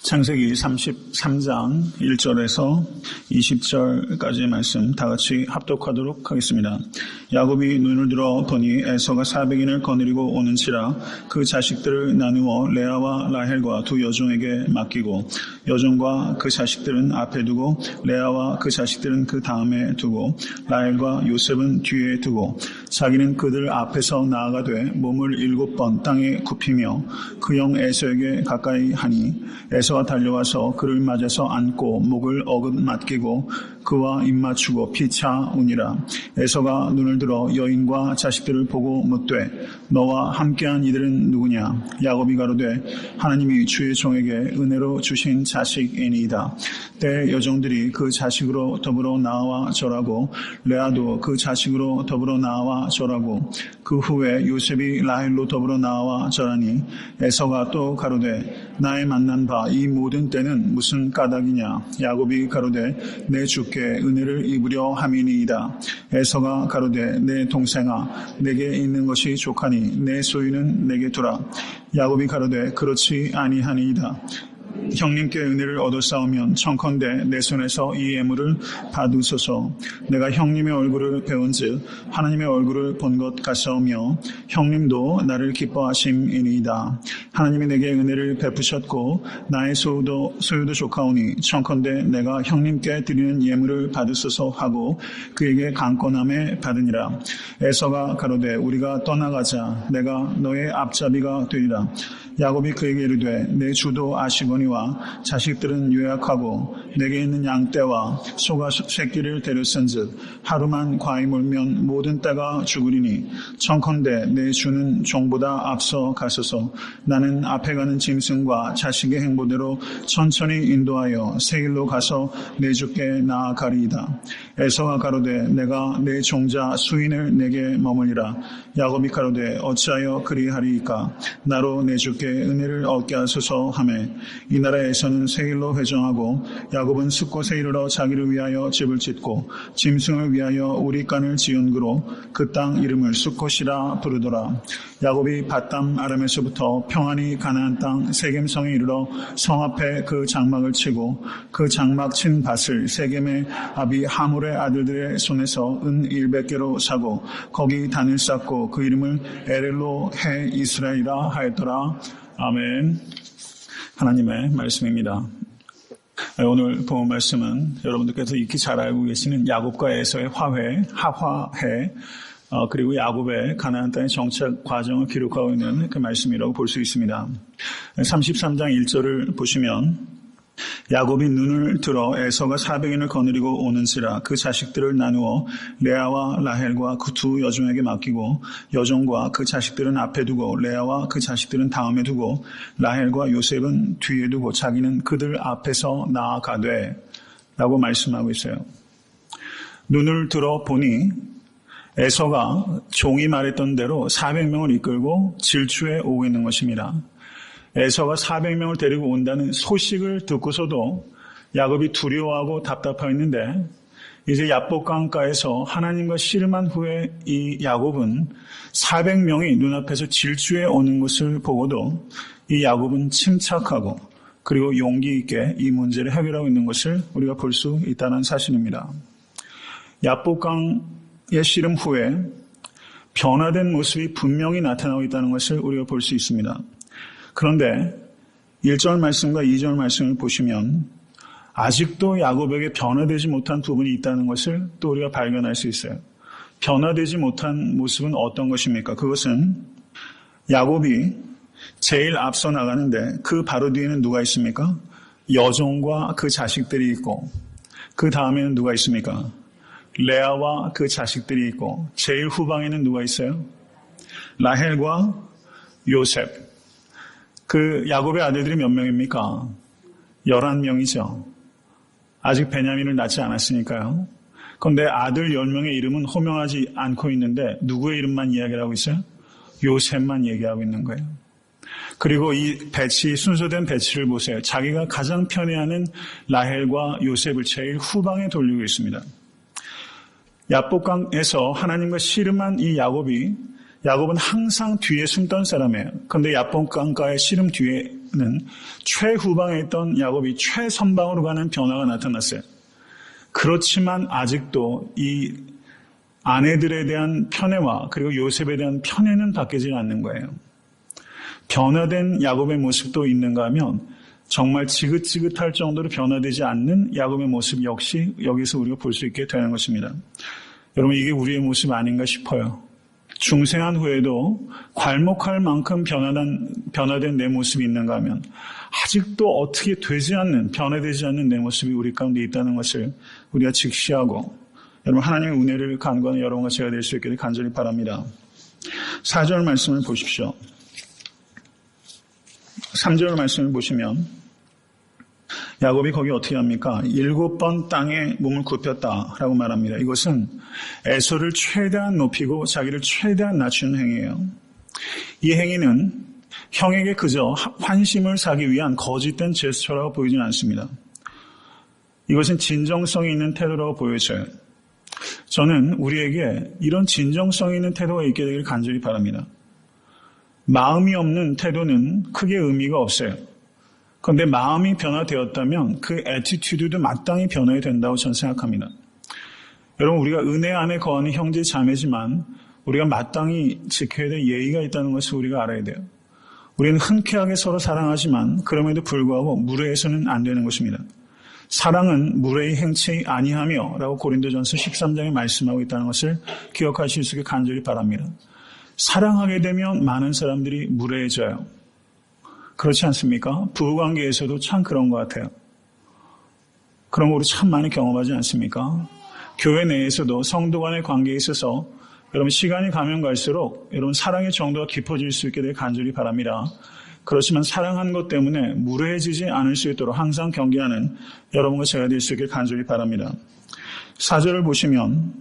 창세기 33장 1절에서 20절까지의 말씀 다 같이 합독하도록 하겠습니다. 야곱이 눈을 들어 보니 에서가 400인을 거느리고 오는지라 그 자식들을 나누어 레아와 라헬과 두 여종에게 맡기고 여종과 그 자식들은 앞에 두고 레아와 그 자식들은 그 다음에 두고 라헬과 요셉은 뒤에 두고 자기는 그들 앞에서 나아가되 몸을 7번 땅에 굽히며 그 형 에서에게 가까이 하니 에서가 달려와서 그를 맞아서 안고 목을 어긋 맡기고 그와 입맞추고 피차 우니라. 에서가 눈을 들어 여인과 자식들을 보고 묻되 너와 함께한 이들은 누구냐? 야곱이 가로되 하나님이 주의 종에게 은혜로 주신 자식이니이다. 때 여종들이 그 자식으로 더불어 나와 절하고 레아도 그 자식으로 더불어 나와 절하고 그 후에 요셉이 라헬로 더불어 나와 절하니 에서가 또 가로되 나의 만난 바 이 모든 때는 무슨 까닭이냐? 야곱이 가로되 내 주께 은혜를 입으려 함이니이다. 에서가 가로되 내 동생아 내게 있는 것이 족하니 내 소유는 내게 두라. 야곱이 가로되 그렇지 아니하니이다. 형님께 은혜를 얻어싸우면 청컨대 내 손에서 이 예물을 받으소서. 내가 형님의 얼굴을 배운즉 하나님의 얼굴을 본 것 같사오며 형님도 나를 기뻐하심이니이다. 하나님이 내게 은혜를 베푸셨고 나의 소유도 좋가오니 청컨대 내가 형님께 드리는 예물을 받으소서 하고 그에게 강권함에 받으니라. 에서가 가로되 우리가 떠나가자. 내가 너의 앞잡이가 되리라. 야곱이 그에게 이르되 내 주도 아시거니와 자식들은 요약하고 내게 있는 양떼와 소가 새끼를 데렸은즉 하루만 과히 몰면 모든 떼가 죽으리니 청컨대 내 주는 종보다 앞서 가소서. 나는 앞에 가는 짐승과 자식의 행보대로 천천히 인도하여 새 길로 가서 내 주께 나아가리이다. 에서가 가로되 내가 내 종자 수인을 내게 머물리라. 야곱이 가로되 어찌하여 그리하리이까? 나로 내 주께 은혜를 얻게 하소서 하매 이 나라에서는 새 길로 회정하고 야곱은 숫곳에 이르러 자기를 위하여 집을 짓고 짐승을 위하여 우리간을 지은 그로 그 땅 이름을 숫곳이라 부르더라. 야곱이 밧담 아람에서부터 평안히 가나안 땅 세겜성에 이르러 성 앞에 그 장막을 치고 그 장막 친 밭을 세겜의 아비 하물의 아들들의 손에서 은 100개로 사고 거기 단을 쌓고 그 이름을 에렐로 해 이스라엘이라 하였더라. 아멘. 하나님의 말씀입니다. 오늘 본 말씀은 여러분들께서 익히 잘 알고 계시는 야곱과 에서의 하화해 그리고 야곱의 가나안 땅의 정착 과정을 기록하고 있는 그 말씀이라고 볼 수 있습니다. 33장 1절을 보시면 야곱이 눈을 들어 에서가 400인을 거느리고 오는지라 그 자식들을 나누어 레아와 라헬과 그 두 여종에게 맡기고 여종과 그 자식들은 앞에 두고 레아와 그 자식들은 다음에 두고 라헬과 요셉은 뒤에 두고 자기는 그들 앞에서 나아가되 라고 말씀하고 있어요. 눈을 들어 보니 에서가 종이 말했던 대로 400명을 이끌고 질주에 오고 있는 것입니다. 에서가 400명을 데리고 온다는 소식을 듣고서도 야곱이 두려워하고 답답하였는데 이제 야복강가에서 하나님과 씨름한 후에 이 야곱은 400명이 눈앞에서 질주해 오는 것을 보고도 이 야곱은 침착하고 그리고 용기 있게 이 문제를 해결하고 있는 것을 우리가 볼 수 있다는 사실입니다. 야복강의 씨름 후에 변화된 모습이 분명히 나타나고 있다는 것을 우리가 볼 수 있습니다. 그런데 1절 말씀과 2절 말씀을 보시면 아직도 야곱에게 변화되지 못한 부분이 있다는 것을 또 우리가 발견할 수 있어요. 변화되지 못한 모습은 어떤 것입니까? 그것은 야곱이 제일 앞서 나가는데 그 바로 뒤에는 누가 있습니까? 여종과 그 자식들이 있고 그 다음에는 누가 있습니까? 레아와 그 자식들이 있고 제일 후방에는 누가 있어요? 라헬과 요셉. 그 야곱의 아들들이 몇 명입니까? 11명이죠. 아직 베냐민을 낳지 않았으니까요. 그런데 아들 10명의 이름은 호명하지 않고 있는데 누구의 이름만 이야기를 하고 있어요? 요셉만 얘기하고 있는 거예요. 그리고 이 순서된 배치를 보세요. 자기가 가장 편애하는 라헬과 요셉을 제일 후방에 돌리고 있습니다. 야복강에서 하나님과 씨름한 이 야곱은 항상 뒤에 숨던 사람이에요. 그런데 야복강가의 씨름 뒤에 최후방에 있던 야곱이 최선방으로 가는 변화가 나타났어요. 그렇지만 아직도 이 아내들에 대한 편애와 그리고 요셉에 대한 편애는 바뀌지 않는 거예요. 변화된 야곱의 모습도 있는가 하면 정말 지긋지긋할 정도로 변화되지 않는 야곱의 모습 역시 여기서 우리가 볼 수 있게 되는 것입니다. 여러분, 이게 우리의 모습 아닌가 싶어요. 중생한 후에도 괄목할 만큼 변화된 내 모습이 있는가 하면 아직도 어떻게 되지 않는, 변화되지 않는 내 모습이 우리 가운데 있다는 것을 우리가 직시하고 여러분, 하나님의 은혜를 간구하는 여러분과 제가 될 수 있기를 간절히 바랍니다. 4절 말씀을 보십시오. 3절 말씀을 보시면 야곱이 거기 어떻게 합니까? 7번 땅에 몸을 굽혔다라고 말합니다. 이것은 에서를 최대한 높이고 자기를 최대한 낮추는 행위예요. 이 행위는 형에게 그저 환심을 사기 위한 거짓된 제스처라고 보이진 않습니다. 이것은 진정성이 있는 태도라고 보여져요. 저는 우리에게 이런 진정성이 있는 태도가 있게 되기를 간절히 바랍니다. 마음이 없는 태도는 크게 의미가 없어요. 그런데 마음이 변화되었다면 그 애티튜드도 마땅히 변화해야 된다고 저는 생각합니다. 여러분, 우리가 은혜 안에 거하는 형제 자매지만 우리가 마땅히 지켜야 될 예의가 있다는 것을 우리가 알아야 돼요. 우리는 흔쾌하게 서로 사랑하지만 그럼에도 불구하고 무례해서는 안 되는 것입니다. 사랑은 무례히 행치 아니하며 라고 고린도전서 13장에 말씀하고 있다는 것을 기억하실 수 있게 간절히 바랍니다. 사랑하게 되면 많은 사람들이 무례해져요. 그렇지 않습니까? 부부관계에서도 참 그런 것 같아요. 그런 거 우리 참 많이 경험하지 않습니까? 교회 내에서도 성도 간의 관계에 있어서 여러분, 시간이 가면 갈수록 여러분 사랑의 정도가 깊어질 수 있게 될 간절히 바랍니다. 그렇지만 사랑한 것 때문에 무례해지지 않을 수 있도록 항상 경계하는 여러분과 제가 될 수 있게 간절히 바랍니다. 4절을 보시면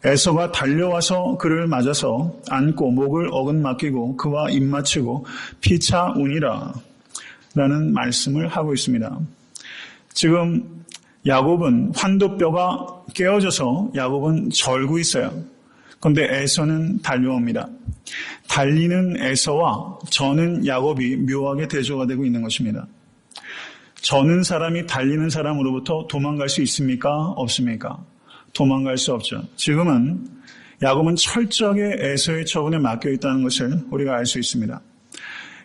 에서가 달려와서 그를 맞아서 안고 목을 어긋맞기고 그와 입맞추고 피차 우니라 라는 말씀을 하고 있습니다. 지금 야곱은 환도뼈가 깨어져서 야곱은 절고 있어요. 그런데 에서는 달려옵니다. 달리는 에서와 저는 야곱이 묘하게 대조가 되고 있는 것입니다. 저는 사람이 달리는 사람으로부터 도망갈 수 있습니까? 없습니까? 도망갈 수 없죠. 지금은 야곱은 철저하게 에서의 처분에 맡겨 있다는 것을 우리가 알 수 있습니다.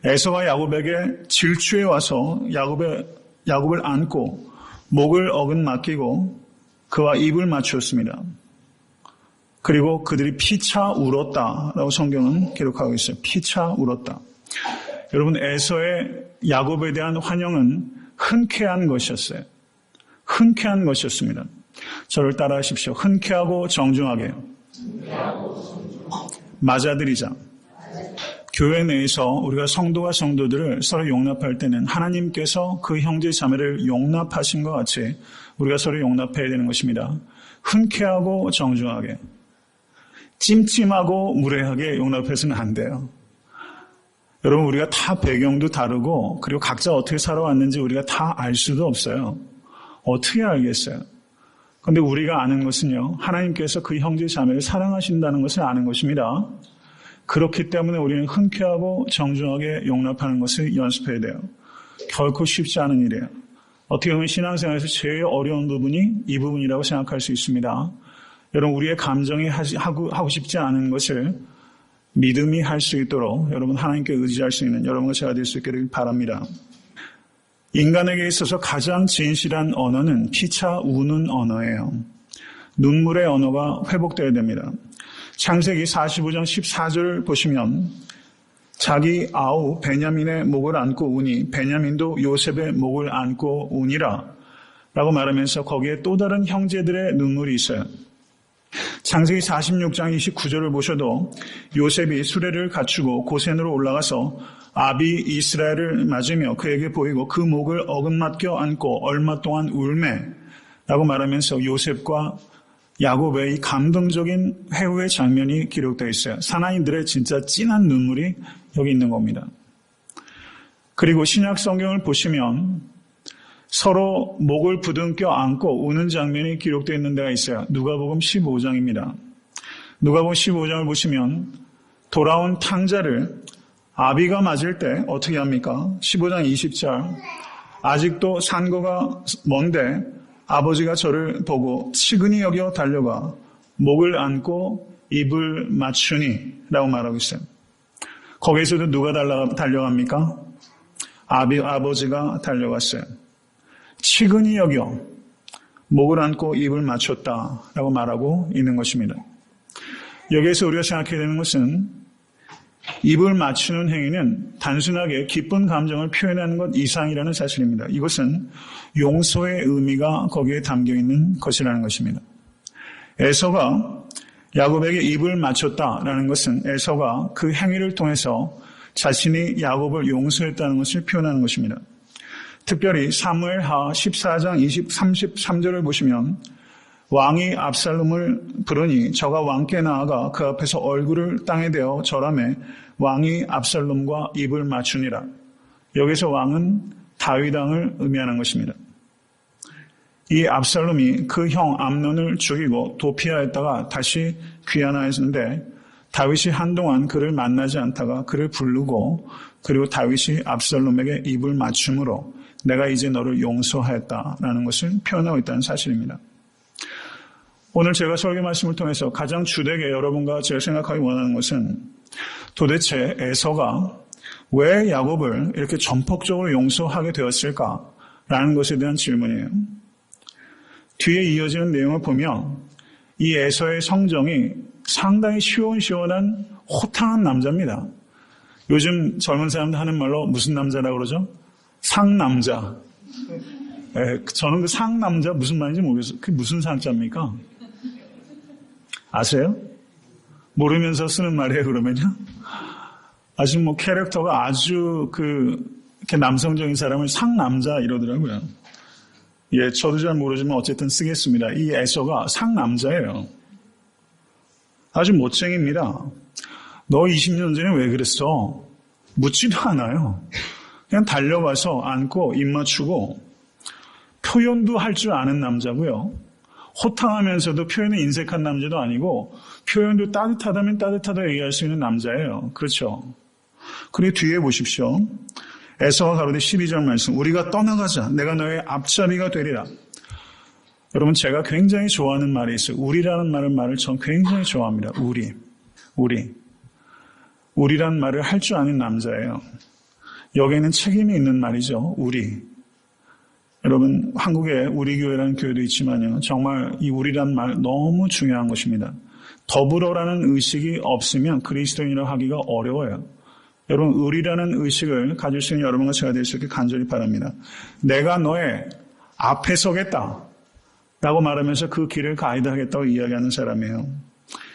에서가 야곱에게 질주해 와서 야곱을 안고 목을 어긋맞기고 그와 입을 맞추었습니다. 그리고 그들이 피차 울었다라고 성경은 기록하고 있어요. 피차 울었다. 여러분, 에서의 야곱에 대한 환영은 흔쾌한 것이었어요. 흔쾌한 것이었습니다. 저를 따라하십시오. 흔쾌하고 정중하게 맞아들이자. 교회 내에서 우리가 성도와 성도들을 서로 용납할 때는 하나님께서 그 형제 자매를 용납하신 것 같이 우리가 서로 용납해야 되는 것입니다. 흔쾌하고 정중하게, 찜찜하고 무례하게 용납해서는 안 돼요. 여러분, 우리가 다 배경도 다르고 그리고 각자 어떻게 살아왔는지 우리가 다 알 수도 없어요. 어떻게 알겠어요? 그런데 우리가 아는 것은요, 하나님께서 그 형제 자매를 사랑하신다는 것을 아는 것입니다. 그렇기 때문에 우리는 흔쾌하고 정중하게 용납하는 것을 연습해야 돼요. 결코 쉽지 않은 일이에요. 어떻게 보면 신앙생활에서 제일 어려운 부분이 이 부분이라고 생각할 수 있습니다. 여러분, 우리의 감정이 하고 싶지 않은 것을 믿음이 할 수 있도록 여러분 하나님께 의지할 수 있는 여러분과 제가 될 수 있기를 바랍니다. 인간에게 있어서 가장 진실한 언어는 피차 우는 언어예요. 눈물의 언어가 회복되어야 됩니다. 창세기 45장 14절을 보시면 자기 아우 베냐민의 목을 안고 우니 베냐민도 요셉의 목을 안고 우니라 라고 말하면서 거기에 또 다른 형제들의 눈물이 있어요. 창세기 46장 29절을 보셔도 요셉이 수레를 갖추고 고센으로 올라가서 아비 이스라엘을 맞으며 그에게 보이고 그 목을 어긋맞겨 안고 얼마 동안 울매 라고 말하면서 요셉과 야곱의 이 감동적인 회후의 장면이 기록되어 있어요. 사나이들의 진짜 진한 눈물이 여기 있는 겁니다. 그리고 신약 성경을 보시면 서로 목을 부둥켜 안고 우는 장면이 기록되어 있는 데가 있어요. 누가복음 15장입니다. 누가복음 15장을 보시면 돌아온 탕자를 아비가 맞을 때 어떻게 합니까? 15장 20절. 아직도 산거가 먼데 아버지가 저를 보고 치근히 여겨 달려가 목을 안고 입을 맞추니 라고 말하고 있어요. 거기에서도 누가 달려갑니까? 아버지가 달려갔어요. 치근히 여겨 목을 안고 입을 맞췄다라고 말하고 있는 것입니다. 여기에서 우리가 생각해야 되는 것은 입을 맞추는 행위는 단순하게 기쁜 감정을 표현하는 것 이상이라는 사실입니다. 이것은 용서의 의미가 거기에 담겨 있는 것이라는 것입니다. 에서가 야곱에게 입을 맞췄다라는 것은 에서가 그 행위를 통해서 자신이 야곱을 용서했다는 것을 표현하는 것입니다. 특별히 사무엘하 14장 33절을 보시면 왕이 압살롬을 부르니 저가 왕께 나아가 그 앞에서 얼굴을 땅에 대어 절하매 왕이 압살롬과 입을 맞추니라. 여기서 왕은 다윗 왕을 의미하는 것입니다. 이 압살롬이 그 형 암논을 죽이고 도피하였다가 다시 귀환하였는데 다윗이 한동안 그를 만나지 않다가 그를 부르고 그리고 다윗이 압살롬에게 입을 맞춤으로 내가 이제 너를 용서하였다라는 것을 표현하고 있다는 사실입니다. 오늘 제가 설교 말씀을 통해서 가장 주되게 여러분과 제가 생각하기 원하는 것은 도대체 에서가 왜 야곱을 이렇게 전폭적으로 용서하게 되었을까라는 것에 대한 질문이에요. 뒤에 이어지는 내용을 보면 이 에서의 성정이 상당히 시원시원한 호탕한 남자입니다. 요즘 젊은 사람들 하는 말로 무슨 남자라고 그러죠? 상남자. 저는 그 상남자 무슨 말인지 모르겠어요. 그게 무슨 상자입니까? 아세요? 모르면서 쓰는 말이에요, 그러면요? 아주 캐릭터가 아주 이렇게 남성적인 사람을 상남자 이러더라고요. 예, 저도 잘 모르지만 어쨌든 쓰겠습니다. 이 에서가 상남자예요. 아주 멋쟁입니다. 너 20년 전에 왜 그랬어? 묻지도 않아요. 그냥 달려가서 안고 입 맞추고 표현도 할 줄 아는 남자고요. 호탕하면서도 표현에 인색한 남자도 아니고 표현도 따뜻하다면 따뜻하다 얘기할 수 있는 남자예요. 그렇죠? 그리고 뒤에 보십시오. 에서가 가로되 12절 말씀 우리가 떠나가자 내가 너의 앞잡이가 되리라. 여러분 제가 굉장히 좋아하는 말이 있어요. 우리라는 말을 전 굉장히 좋아합니다. 우리란 말을 할 줄 아는 남자예요. 여기에는 책임이 있는 말이죠. 우리. 여러분 한국에 우리 교회라는 교회도 있지만요. 정말 이 우리란 말 너무 중요한 것입니다. 더불어라는 의식이 없으면 그리스도인이라고 하기가 어려워요. 여러분 우리라는 의식을 가질 수 있는 여러분과 제가 될 수 있게 간절히 바랍니다. 내가 너의 앞에 서겠다 라고 말하면서 그 길을 가이드하겠다고 이야기하는 사람이에요.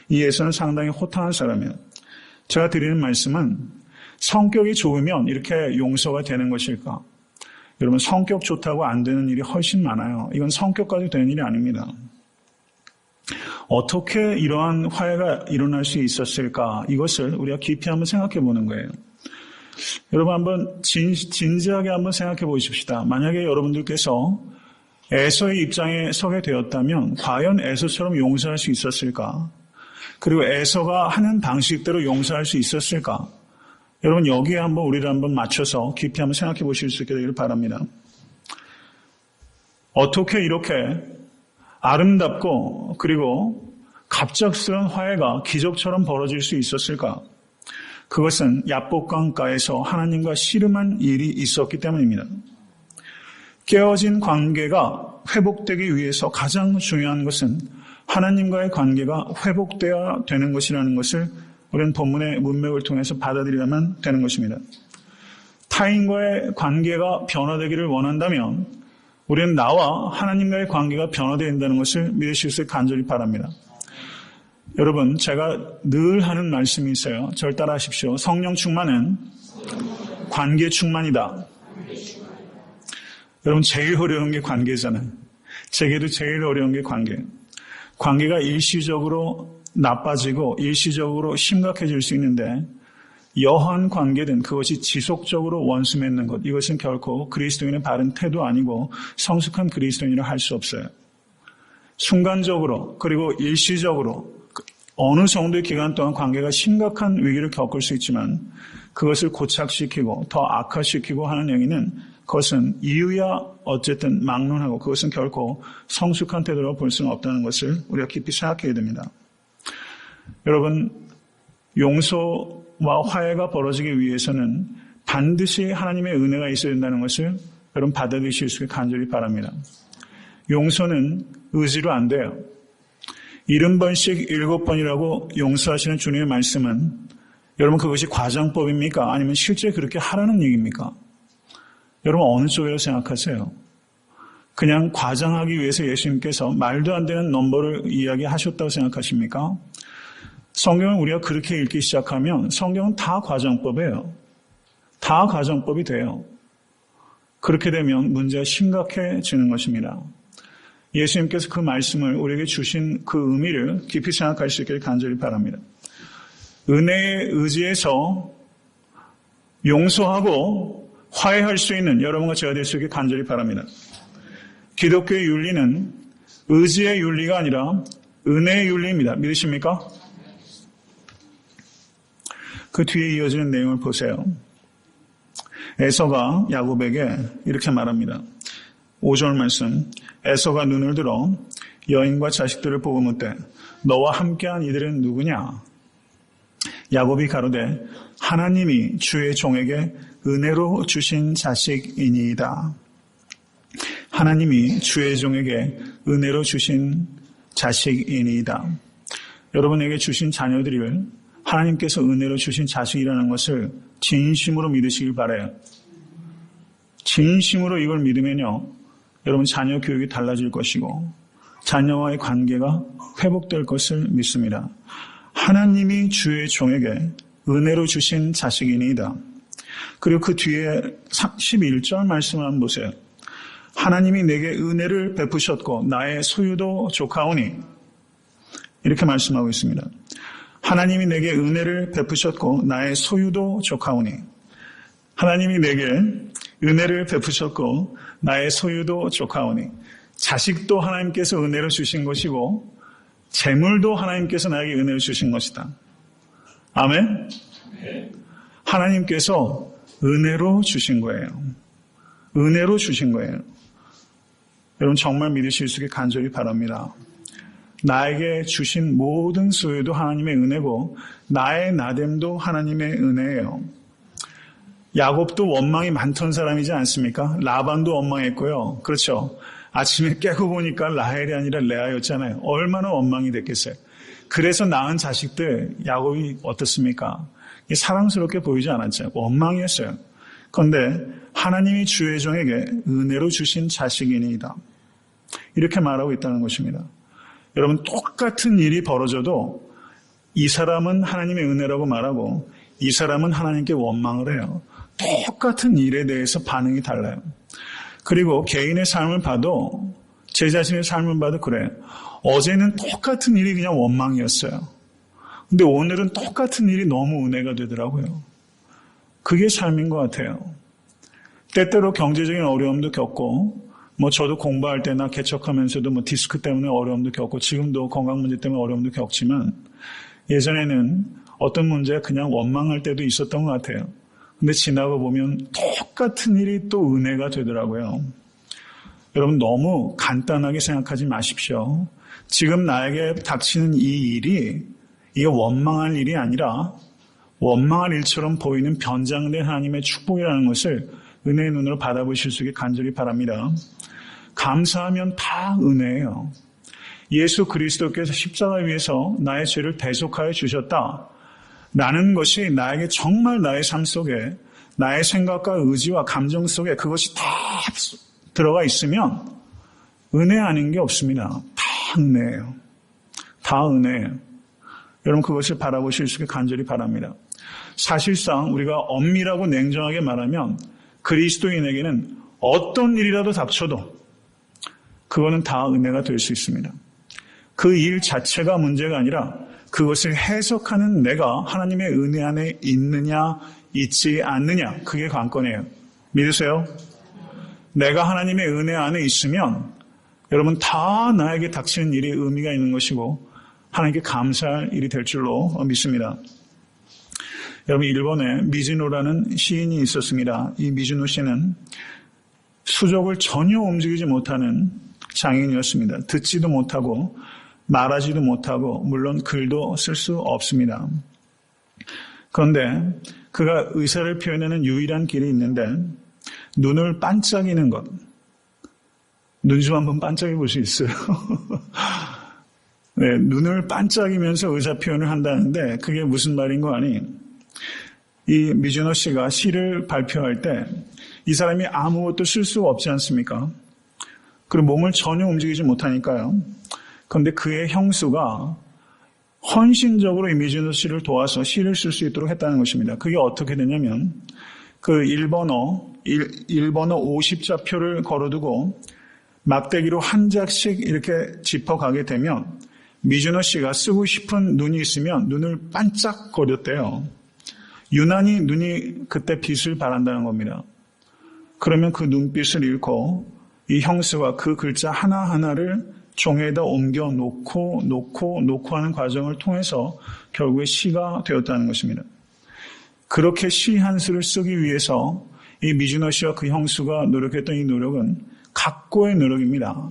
이 예서는 상당히 호탕한 사람이에요. 제가 드리는 말씀은 성격이 좋으면 이렇게 용서가 되는 것일까? 여러분 성격 좋다고 안 되는 일이 훨씬 많아요. 이건 성격 가지고 되는 일이 아닙니다. 어떻게 이러한 화해가 일어날 수 있었을까? 이것을 우리가 깊이 한번 생각해 보는 거예요. 여러분 한번 진지하게 한번 생각해 보십시다. 만약에 여러분들께서 에서의 입장에 서게 되었다면 과연 에서처럼 용서할 수 있었을까? 그리고 에서가 하는 방식대로 용서할 수 있었을까? 여러분 여기에 한번 우리를 한번 맞춰서 깊이 한번 생각해 보실 수 있게 되기를 바랍니다. 어떻게 이렇게 아름답고 그리고 갑작스러운 화해가 기적처럼 벌어질 수 있었을까? 그것은 야복강가에서 하나님과 씨름한 일이 있었기 때문입니다. 깨어진 관계가 회복되기 위해서 가장 중요한 것은 하나님과의 관계가 회복되어야 되는 것이라는 것을 우리는 본문의 문맥을 통해서 받아들여야만 되는 것입니다. 타인과의 관계가 변화되기를 원한다면 우리는 나와 하나님과의 관계가 변화되어야 된다는 것을 믿으실 수 있게 간절히 바랍니다. 여러분 제가 늘 하는 말씀이 있어요. 절 따라하십시오. 성령 충만은 관계 충만이다. 여러분 제일 어려운 게 관계잖아요. 제게도 제일 어려운 게 관계예요. 관계가 일시적으로 나빠지고 일시적으로 심각해질 수 있는데 여한 관계든 그것이 지속적으로 원수 맺는 것, 이것은 결코 그리스도인의 바른 태도 아니고 성숙한 그리스도인이라 할 수 없어요. 순간적으로 그리고 일시적으로 어느 정도의 기간 동안 관계가 심각한 위기를 겪을 수 있지만 그것을 고착시키고 더 악화시키고 하는 행위는 그것은 이유야 어쨌든 막론하고 그것은 결코 성숙한 태도로 볼 수는 없다는 것을 우리가 깊이 생각해야 됩니다. 여러분, 용서와 화해가 벌어지기 위해서는 반드시 하나님의 은혜가 있어야 된다는 것을 여러분 받아들이실 수 있게 간절히 바랍니다. 용서는 의지로 안 돼요. 70번씩 7번이라고 용서하시는 주님의 말씀은 여러분 그것이 과장법입니까? 아니면 실제 그렇게 하라는 얘기입니까? 여러분 어느 쪽이라고 생각하세요? 그냥 과장하기 위해서 예수님께서 말도 안 되는 넘버를 이야기하셨다고 생각하십니까? 성경을 우리가 그렇게 읽기 시작하면 성경은 다 과장법이에요. 다 과장법이 돼요. 그렇게 되면 문제가 심각해지는 것입니다. 예수님께서 그 말씀을 우리에게 주신 그 의미를 깊이 생각할 수 있기를 간절히 바랍니다. 은혜에 의지해서 용서하고 화해할 수 있는 여러분과 제가 될 수 있게 간절히 바랍니다. 기독교의 윤리는 의지의 윤리가 아니라 은혜의 윤리입니다. 믿으십니까? 그 뒤에 이어지는 내용을 보세요. 에서가 야곱에게 이렇게 말합니다. 5절 말씀. 에서가 눈을 들어 여인과 자식들을 보고 묻되 너와 함께한 이들은 누구냐? 야곱이 가로되 하나님이 주의 종에게 은혜로 주신 자식이니이다. 하나님이 주의 종에게 은혜로 주신 자식이니이다. 여러분에게 주신 자녀들을 하나님께서 은혜로 주신 자식이라는 것을 진심으로 믿으시길 바라요. 진심으로 이걸 믿으면요, 여러분 자녀 교육이 달라질 것이고 자녀와의 관계가 회복될 것을 믿습니다. 하나님이 주의 종에게 은혜로 주신 자식이니이다. 그리고 그 뒤에 11절 말씀을 한번 보세요. 하나님이 내게 은혜를 베푸셨고 나의 소유도 조카오니, 이렇게 말씀하고 있습니다. 하나님이 내게 은혜를 베푸셨고 나의 소유도 조카오니, 하나님이 내게 은혜를 베푸셨고 나의 소유도 조카오니, 자식도 하나님께서 은혜로 주신 것이고 재물도 하나님께서 나에게 은혜로 주신 것이다. 아멘? 하나님께서 은혜로 주신 거예요. 은혜로 주신 거예요. 여러분 정말 믿으실 수 있게 간절히 바랍니다. 나에게 주신 모든 소유도 하나님의 은혜고 나의 나됨도 하나님의 은혜예요. 야곱도 원망이 많던 사람이지 않습니까? 라반도 원망했고요. 그렇죠. 아침에 깨고 보니까 라헬이 아니라 레아였잖아요. 얼마나 원망이 됐겠어요. 그래서 낳은 자식들 야곱이 어떻습니까? 사랑스럽게 보이지 않았죠. 원망이었어요. 그런데 하나님이 주의 종에게 은혜로 주신 자식이니이다. 이렇게 말하고 있다는 것입니다. 여러분 똑같은 일이 벌어져도 이 사람은 하나님의 은혜라고 말하고 이 사람은 하나님께 원망을 해요. 똑같은 일에 대해서 반응이 달라요. 그리고 개인의 삶을 봐도 제 자신의 삶을 봐도 그래요. 어제는 똑같은 일이 그냥 원망이었어요. 근데 오늘은 똑같은 일이 너무 은혜가 되더라고요. 그게 삶인 것 같아요. 때때로 경제적인 어려움도 겪고 저도 공부할 때나 개척하면서도 디스크 때문에 어려움도 겪고 지금도 건강 문제 때문에 어려움도 겪지만 예전에는 어떤 문제가 그냥 원망할 때도 있었던 것 같아요. 근데 지나고 보면 똑같은 일이 또 은혜가 되더라고요. 여러분 너무 간단하게 생각하지 마십시오. 지금 나에게 닥치는 이 일이 이게 원망할 일이 아니라 원망할 일처럼 보이는 변장된 하나님의 축복이라는 것을 은혜의 눈으로 받아보실 수 있게 간절히 바랍니다. 감사하면 다 은혜예요. 예수 그리스도께서 십자가 위에서 나의 죄를 대속하여 주셨다. 라는 것이 나에게 정말 나의 삶 속에 나의 생각과 의지와 감정 속에 그것이 다 들어가 있으면 은혜 아닌 게 없습니다. 다 은혜예요. 다 은혜예요. 여러분 그것을 바라보실 수 있게 간절히 바랍니다. 사실상 우리가 엄밀하고 냉정하게 말하면 그리스도인에게는 어떤 일이라도 닥쳐도 그거는 다 은혜가 될 수 있습니다. 그 일 자체가 문제가 아니라 그것을 해석하는 내가 하나님의 은혜 안에 있느냐 있지 않느냐 그게 관건이에요. 믿으세요? 내가 하나님의 은혜 안에 있으면 여러분 다 나에게 닥치는 일이 의미가 있는 것이고 하나님께 감사할 일이 될 줄로 믿습니다. 여러분, 일본에 미즈노라는 시인이 있었습니다. 이 미즈노 씨는 수족을 전혀 움직이지 못하는 장애인이었습니다. 듣지도 못하고 말하지도 못하고 물론 글도 쓸 수 없습니다. 그런데 그가 의사를 표현하는 유일한 길이 있는데 눈을 반짝이는 것. 눈 좀 한번 반짝여 볼 수 있어요? 네, 눈을 반짝이면서 의사 표현을 한다는데 그게 무슨 말인 거 아니? 이 미즈노 씨가 시를 발표할 때 이 사람이 아무것도 쓸 수가 없지 않습니까? 그리고 몸을 전혀 움직이지 못하니까요. 그런데 그의 형수가 헌신적으로 이 미즈노 씨를 도와서 시를 쓸 수 있도록 했다는 것입니다. 그게 어떻게 되냐면 그 일본어 50자표를 걸어두고 막대기로 한 장씩 이렇게 짚어가게 되면 미즈노 씨가 쓰고 싶은 눈이 있으면 눈을 반짝거렸대요. 유난히 눈이 그때 빛을 발한다는 겁니다. 그러면 그 눈빛을 잃고 이 형수가 그 글자 하나하나를 종이에다 옮겨 놓고 하는 과정을 통해서 결국에 시가 되었다는 것입니다. 그렇게 시 한 수를 쓰기 위해서 이 미즈노 씨와 그 형수가 노력했던 이 노력은 각고의 노력입니다.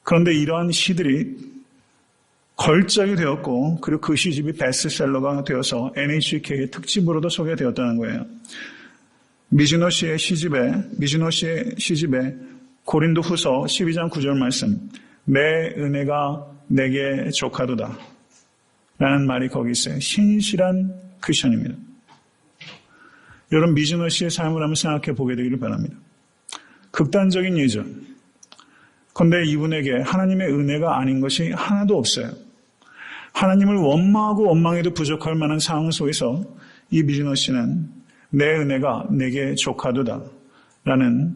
그런데 이러한 시들이 걸작이 되었고 그리고 그 시집이 베스트셀러가 되어서 NHK의 특집으로도 소개되었다는 거예요. 미즈노 씨의 시집에 고린도 후서 12장 9절 말씀, 내 은혜가 내게 족하도다 라는 말이 거기 있어요. 신실한 크리스천입니다. 여러분, 미즈노 씨의 삶을 한번 생각해 보게 되기를 바랍니다. 극단적인 예죠. 그런데 이분에게 하나님의 은혜가 아닌 것이 하나도 없어요. 하나님을 원망하고 원망해도 부족할 만한 상황 속에서 이 미즈노 씨는 내 은혜가 내게 족하도다 라는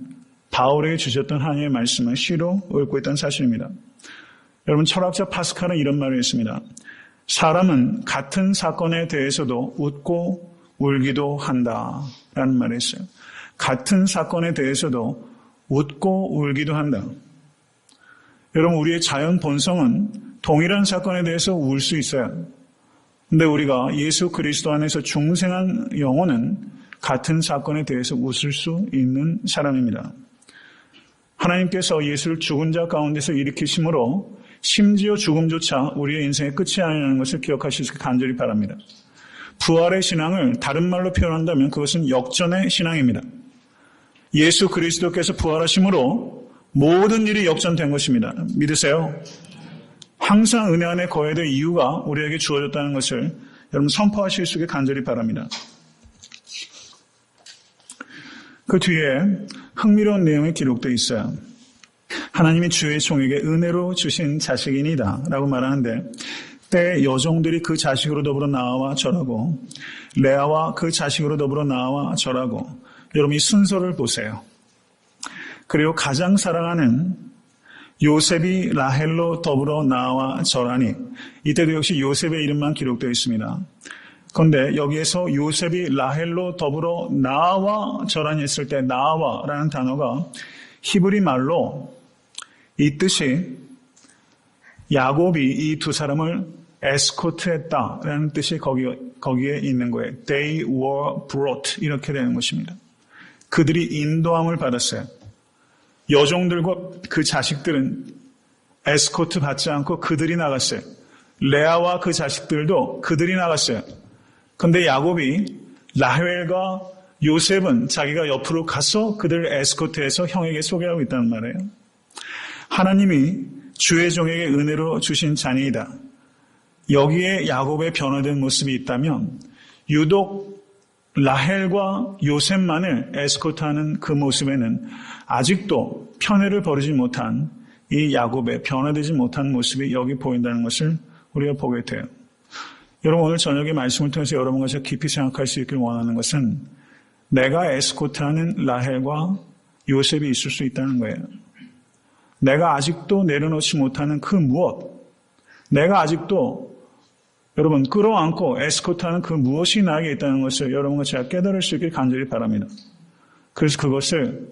바울에게 주셨던 하나님의 말씀을 시로 읊고 있다는 사실입니다. 여러분, 철학자 파스칼은 이런 말을 했습니다. 사람은 같은 사건에 대해서도 웃고 울기도 한다 라는 말을 했어요. 같은 사건에 대해서도 웃고 울기도 한다. 여러분, 우리의 자연 본성은 동일한 사건에 대해서 울 수 있어요. 근데 우리가 예수 그리스도 안에서 중생한 영혼은 같은 사건에 대해서 웃을 수 있는 사람입니다. 하나님께서 예수를 죽은 자 가운데서 일으키심으로 심지어 죽음조차 우리의 인생의 끝이 아니라는 것을 기억하시길 간절히 바랍니다. 부활의 신앙을 다른 말로 표현한다면 그것은 역전의 신앙입니다. 예수 그리스도께서 부활하심으로 모든 일이 역전된 것입니다. 믿으세요? 항상 은혜 안에 거해야 될 이유가 우리에게 주어졌다는 것을 여러분 선포하실 수 있게 간절히 바랍니다. 그 뒤에 흥미로운 내용이 기록되어 있어요. 하나님이 주의 종에게 은혜로 주신 자식이니다 라고 말하는데 때 여종들이 그 자식으로 더불어 나와 절하고 레아와 그 자식으로 더불어 나와 절하고 여러분 이 순서를 보세요. 그리고 가장 사랑하는 요셉이 라헬로 더불어 나와 절하니 이때도 역시 요셉의 이름만 기록되어 있습니다. 그런데 여기에서 요셉이 라헬로 더불어 나와 절하니 했을 때 나와라는 단어가 히브리 말로 이 뜻이 야곱이 이 두 사람을 에스코트했다라는 뜻이 거기에 있는 거예요. They were brought 이렇게 되는 것입니다. 그들이 인도함을 받았어요. 여종들과 그 자식들은 에스코트 받지 않고 그들이 나갔어요. 레아와 그 자식들도 그들이 나갔어요. 그런데 야곱이 라헬과 요셉은 자기가 옆으로 가서 그들을 에스코트해서 형에게 소개하고 있다는 말이에요. 하나님이 주의 종에게 은혜로 주신 자녀이다. 여기에 야곱의 변화된 모습이 있다면 유독 라헬과 요셉만을 에스코트하는 그 모습에는 아직도 편애를 버리지 못한 이 야곱의 변화되지 못한 모습이 여기 보인다는 것을 우리가 보게 돼요. 여러분 오늘 저녁에 말씀을 통해서 여러분과 제가 깊이 생각할 수 있길 원하는 것은 내가 에스코트하는 라헬과 요셉이 있을 수 있다는 거예요. 내가 아직도 내려놓지 못하는 그 무엇, 내가 아직도 여러분 끌어안고 에스코트하는 그 무엇이 나에게 있다는 것을 여러분과 제가 깨달을 수 있길 간절히 바랍니다. 그래서 그것을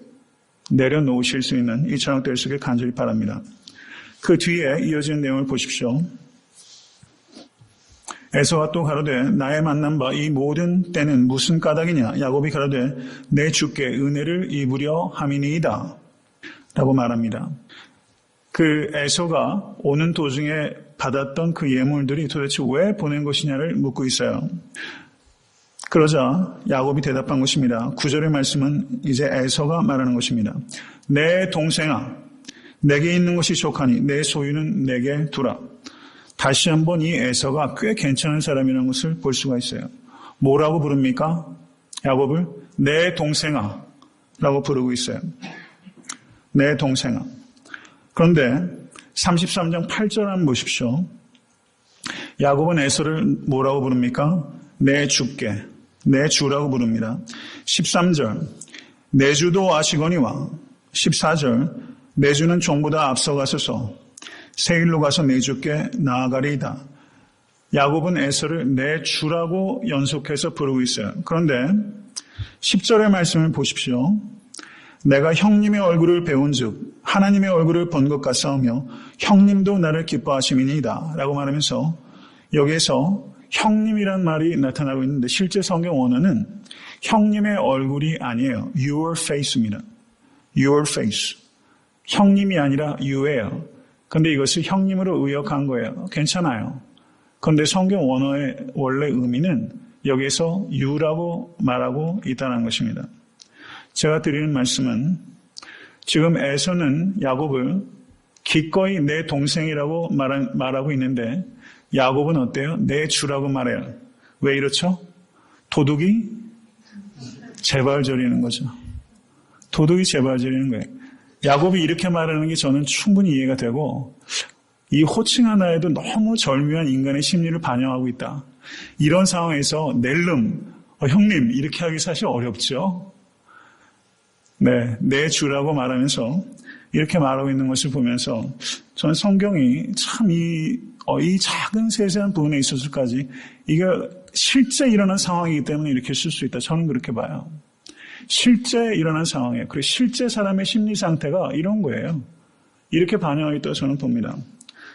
내려놓으실 수 있는 이 저녁 될 수 있길 간절히 바랍니다. 그 뒤에 이어지는 내용을 보십시오. 에서가 또 가로되 나의 만난 바 이 모든 때는 무슨 까닭이냐. 야곱이 가로되 내 주께 은혜를 입으려 함이니이다 라고 말합니다. 그 에서가 오는 도중에 받았던 그 예물들이 도대체 왜 보낸 것이냐를 묻고 있어요. 그러자 야곱이 대답한 것입니다. 9절의 말씀은 이제 에서가 말하는 것입니다. 내 동생아, 내게 있는 것이 족하니 내 소유는 내게 두라. 다시 한번 이 에서가 꽤 괜찮은 사람이라는 것을 볼 수가 있어요. 뭐라고 부릅니까? 야곱을 내 동생아 라고 부르고 있어요. 내 동생아. 그런데 33장 8절 한번 보십시오. 야곱은 에서를 뭐라고 부릅니까? 내 주께, 내 주라고 부릅니다. 13절 내 주도 아시거니와 14절 내 주는 종보다 앞서가소서 세일로 가서 내 주께 나아가리이다. 야곱은 에서를 내 주라고 연속해서 부르고 있어요. 그런데 10절의 말씀을 보십시오. 내가 형님의 얼굴을 배운즉 하나님의 얼굴을 본 것 같사오며 형님도 나를 기뻐하심이니이다 라고 말하면서 여기에서 형님이란 말이 나타나고 있는데 실제 성경 원어는 형님의 얼굴이 아니에요. Your face입니다. Your face. 형님이 아니라 you예요. 그런데 이것을 형님으로 의역한 거예요. 괜찮아요. 그런데 성경 원어의 원래 의미는 여기에서 you라고 말하고 있다는 것입니다. 제가 드리는 말씀은 지금 에서는 야곱을 기꺼이 내 동생이라고 말하고 있는데 야곱은 어때요? 내 주라고 말해요. 왜 이렇죠? 도둑이 제발 저리는 거죠. 도둑이 제발 저리는 거예요. 야곱이 이렇게 말하는 게 저는 충분히 이해가 되고 이 호칭 하나에도 너무 절묘한 인간의 심리를 반영하고 있다. 이런 상황에서 낼름, 형님 이렇게 하기 사실 어렵죠. 네, 내 주라고 말하면서 이렇게 말하고 있는 것을 보면서 저는 성경이 참 이 작은 세세한 부분에 있어서까지 이게 실제 일어난 상황이기 때문에 이렇게 쓸 수 있다. 저는 그렇게 봐요. 실제 일어난 상황이에요. 그리고 실제 사람의 심리 상태가 이런 거예요. 이렇게 반영하고 있다고 저는 봅니다.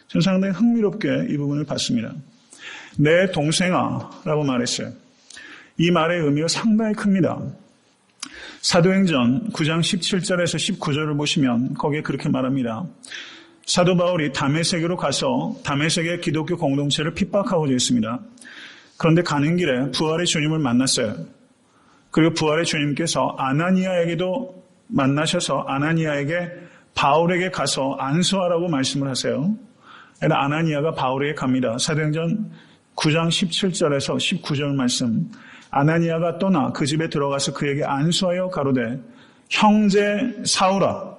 저는 상당히 흥미롭게 이 부분을 봤습니다. 내 동생아 라고 말했어요. 이 말의 의미가 상당히 큽니다. 사도행전 9장 17절에서 19절을 보시면 거기에 그렇게 말합니다. 사도 바울이 다메섹으로 가서 다메섹의 기독교 공동체를 핍박하고자 했습니다. 그런데 가는 길에 부활의 주님을 만났어요. 그리고 부활의 주님께서 아나니아에게도 만나셔서 아나니아에게 바울에게 가서 안수하라고 말씀을 하세요. 아나니아가 바울에게 갑니다. 사도행전 9장 17절에서 19절 말씀. 아나니아가 떠나 그 집에 들어가서 그에게 안수하여 가로되 형제 사울아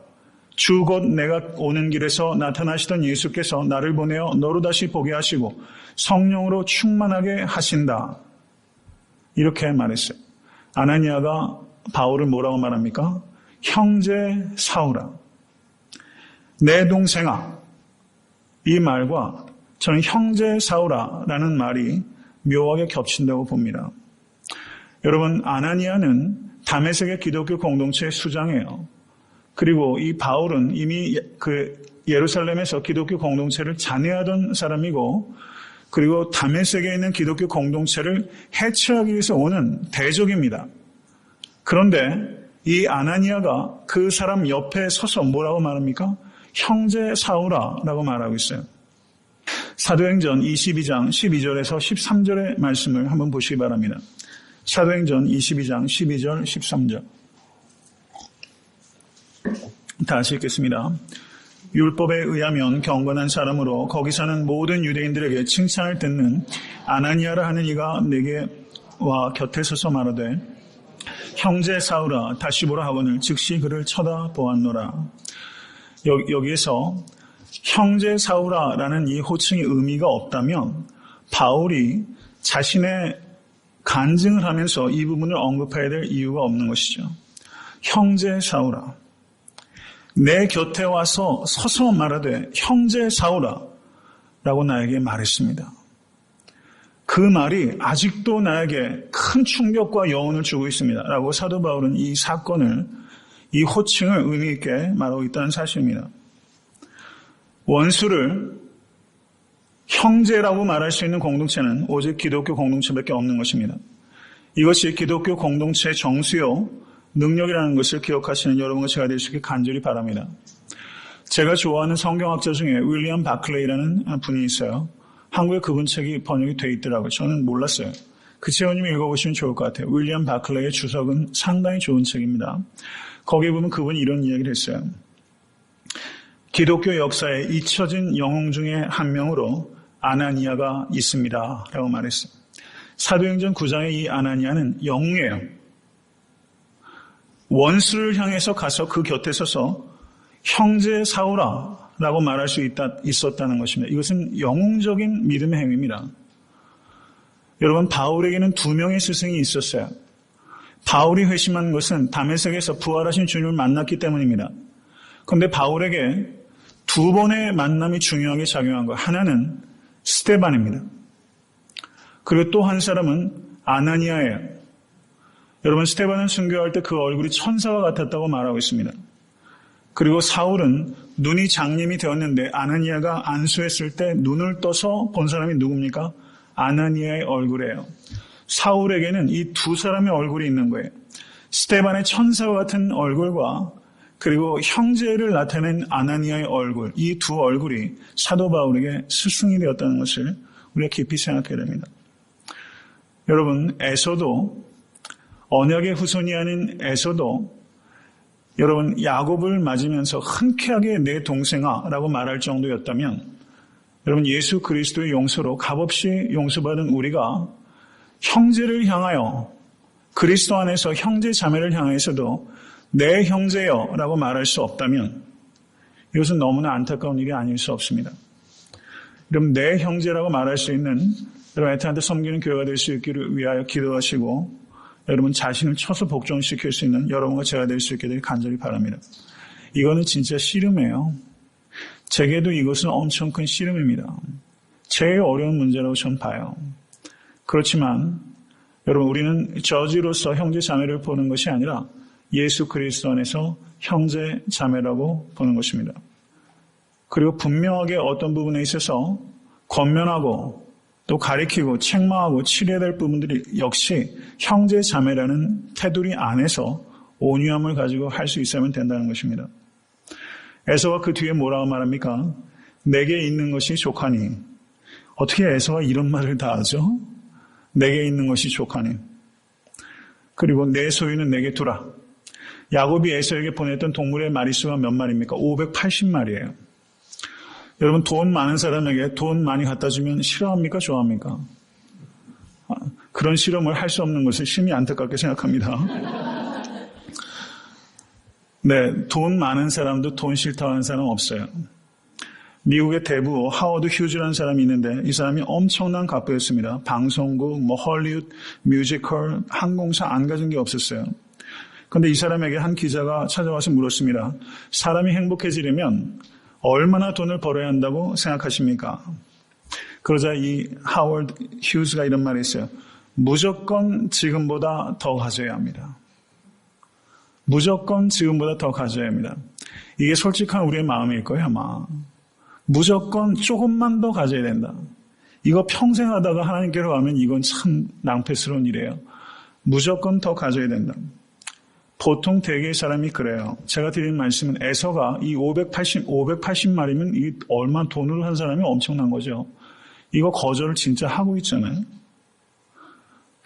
주 곧 내가 오는 길에서 나타나시던 예수께서 나를 보내어 너로 다시 보게 하시고 성령으로 충만하게 하신다. 이렇게 말했어요. 아나니아가 바울을 뭐라고 말합니까? 형제 사울아, 내 동생아. 이 말과 저는 형제 사울아라는 말이 묘하게 겹친다고 봅니다. 여러분, 아나니아는 다메섹의 기독교 공동체의 수장이에요. 그리고 이 바울은 이미 그 예루살렘에서 기독교 공동체를 잔해하던 사람이고, 그리고 다메섹에 있는 기독교 공동체를 해체하기 위해서 오는 대적입니다. 그런데 이 아나니아가 그 사람 옆에 서서 뭐라고 말합니까? 형제 사울아라고 말하고 있어요. 사도행전 22장 12절에서 13절의 말씀을 한번 보시기 바랍니다. 사도행전 22장 12절 13절 다시 읽겠습니다. 율법에 의하면 경건한 사람으로 거기 사는 모든 유대인들에게 칭찬을 듣는 아나니아라 하는 이가 내게 와 곁에 서서 말하되 형제 사울아 다시 보라 하거늘 즉시 그를 쳐다보았노라. 여기에서 형제 사울아라는 이 호칭의 의미가 없다면 바울이 자신의 간증을 하면서 이 부분을 언급해야 될 이유가 없는 것이죠. 형제 사울아, 내 곁에 와서 서서 말하되 형제 사울아 라고 나에게 말했습니다. 그 말이 아직도 나에게 큰 충격과 여운을 주고 있습니다. 라고 사도 바울은 이 사건을, 이 호칭을 의미 있게 말하고 있다는 사실입니다. 원수를 형제라고 말할 수 있는 공동체는 오직 기독교 공동체밖에 없는 것입니다. 이것이 기독교 공동체의 정수요 능력이라는 것을 기억하시는 여러분과 제가 될 수 있게 간절히 바랍니다. 제가 좋아하는 성경학자 중에 윌리엄 바클레이라는 분이 있어요. 한국에 그분 책이 번역이 돼 있더라고요. 저는 몰랐어요. 그 책을 좀 읽어보시면 좋을 것 같아요. 윌리엄 바클레이의 주석은 상당히 좋은 책입니다. 거기에 보면 그분이 이런 이야기를 했어요. 기독교 역사에 잊혀진 영웅 중에 한 명으로 아나니아가 있습니다. 라고 말했어요. 사도행전 9장의 이 아나니아는 영웅이에요. 원수를 향해서 가서 그 곁에 서서 형제 사울아 라고 말할 수 있었다는 것입니다. 이것은 영웅적인 믿음의 행위입니다. 여러분, 바울에게는 2명의 스승이 있었어요. 바울이 회심한 것은 다메섹에서 부활하신 주님을 만났기 때문입니다. 그런데 바울에게 2번의 만남이 중요하게 작용한 것. 하나는 스데반입니다. 그리고 또 한 사람은 아나니아예요. 여러분, 스데반은 순교할 때 그 얼굴이 천사와 같았다고 말하고 있습니다. 그리고 사울은 눈이 장님이 되었는데 아나니아가 안수했을 때 눈을 떠서 본 사람이 누굽니까? 아나니아의 얼굴이에요. 사울에게는 이 2 사람의 얼굴이 있는 거예요. 스데반의 천사와 같은 얼굴과 그리고 형제를 나타낸 아나니아의 얼굴, 이 2 얼굴이 사도 바울에게 스승이 되었다는 것을 우리가 깊이 생각해야 됩니다. 여러분, 에서도 언약의 후손이 아닌 에서도 여러분 야곱을 맞으면서 흔쾌하게 내 동생아 라고 말할 정도였다면 여러분 예수 그리스도의 용서로 값없이 용서받은 우리가 형제를 향하여 그리스도 안에서 형제 자매를 향해서도 내 형제여 라고 말할 수 없다면 이것은 너무나 안타까운 일이 아닐 수 없습니다. 여러분 내 형제라고 말할 수 있는 여러분 애타한테 섬기는 교회가 될 수 있기를 위하여 기도하시고 여러분 자신을 쳐서 복종시킬 수 있는 여러분과 제가 될 수 있게 되길 간절히 바랍니다. 이거는 진짜 씨름이에요. 제게도 이것은 엄청 큰 씨름입니다. 제일 어려운 문제라고 저는 봐요. 그렇지만 여러분 우리는 저지로서 형제 자매를 보는 것이 아니라 예수 그리스도 안에서 형제 자매라고 보는 것입니다. 그리고 분명하게 어떤 부분에 있어서 권면하고 또 가리키고 책망하고 치료해야 될 부분들이 역시 형제 자매라는 테두리 안에서 온유함을 가지고 할 수 있어야만 된다는 것입니다. 에서가 그 뒤에 뭐라고 말합니까? 내게 있는 것이 족하니. 어떻게 에서가 이런 말을 다 하죠? 내게 있는 것이 족하니. 그리고 내 소유는 내게 두라. 야곱이 에서에게 보냈던 동물의 마리수가 몇 마리입니까? 580마리예요. 여러분 돈 많은 사람에게 돈 많이 갖다 주면 싫어합니까? 좋아합니까? 그런 실험을 할 수 없는 것을 심히 안타깝게 생각합니다. 네, 돈 많은 사람도 돈 싫다 하는 사람 없어요. 미국의 대부 하워드 휴즈라는 사람이 있는데 이 사람이 엄청난 갑부였습니다. 방송국, 헐리우드, 뮤지컬, 항공사 안 가진 게 없었어요. 그런데 이 사람에게 한 기자가 찾아와서 물었습니다. 사람이 행복해지려면 얼마나 돈을 벌어야 한다고 생각하십니까? 그러자 이 하워드 휴즈가 이런 말을 했어요. 무조건 지금보다 더 가져야 합니다. 무조건 지금보다 더 가져야 합니다. 이게 솔직한 우리의 마음일 거예요, 아마. 무조건 조금만 더 가져야 된다. 이거 평생 하다가 하나님께로 가면 이건 참 낭패스러운 일이에요. 무조건 더 가져야 된다. 보통 대개의 사람이 그래요. 제가 드린 말씀은 에서가 이 580마리면 이 얼마 돈으로 한 사람이 엄청난 거죠. 이거 거절을 진짜 하고 있잖아요.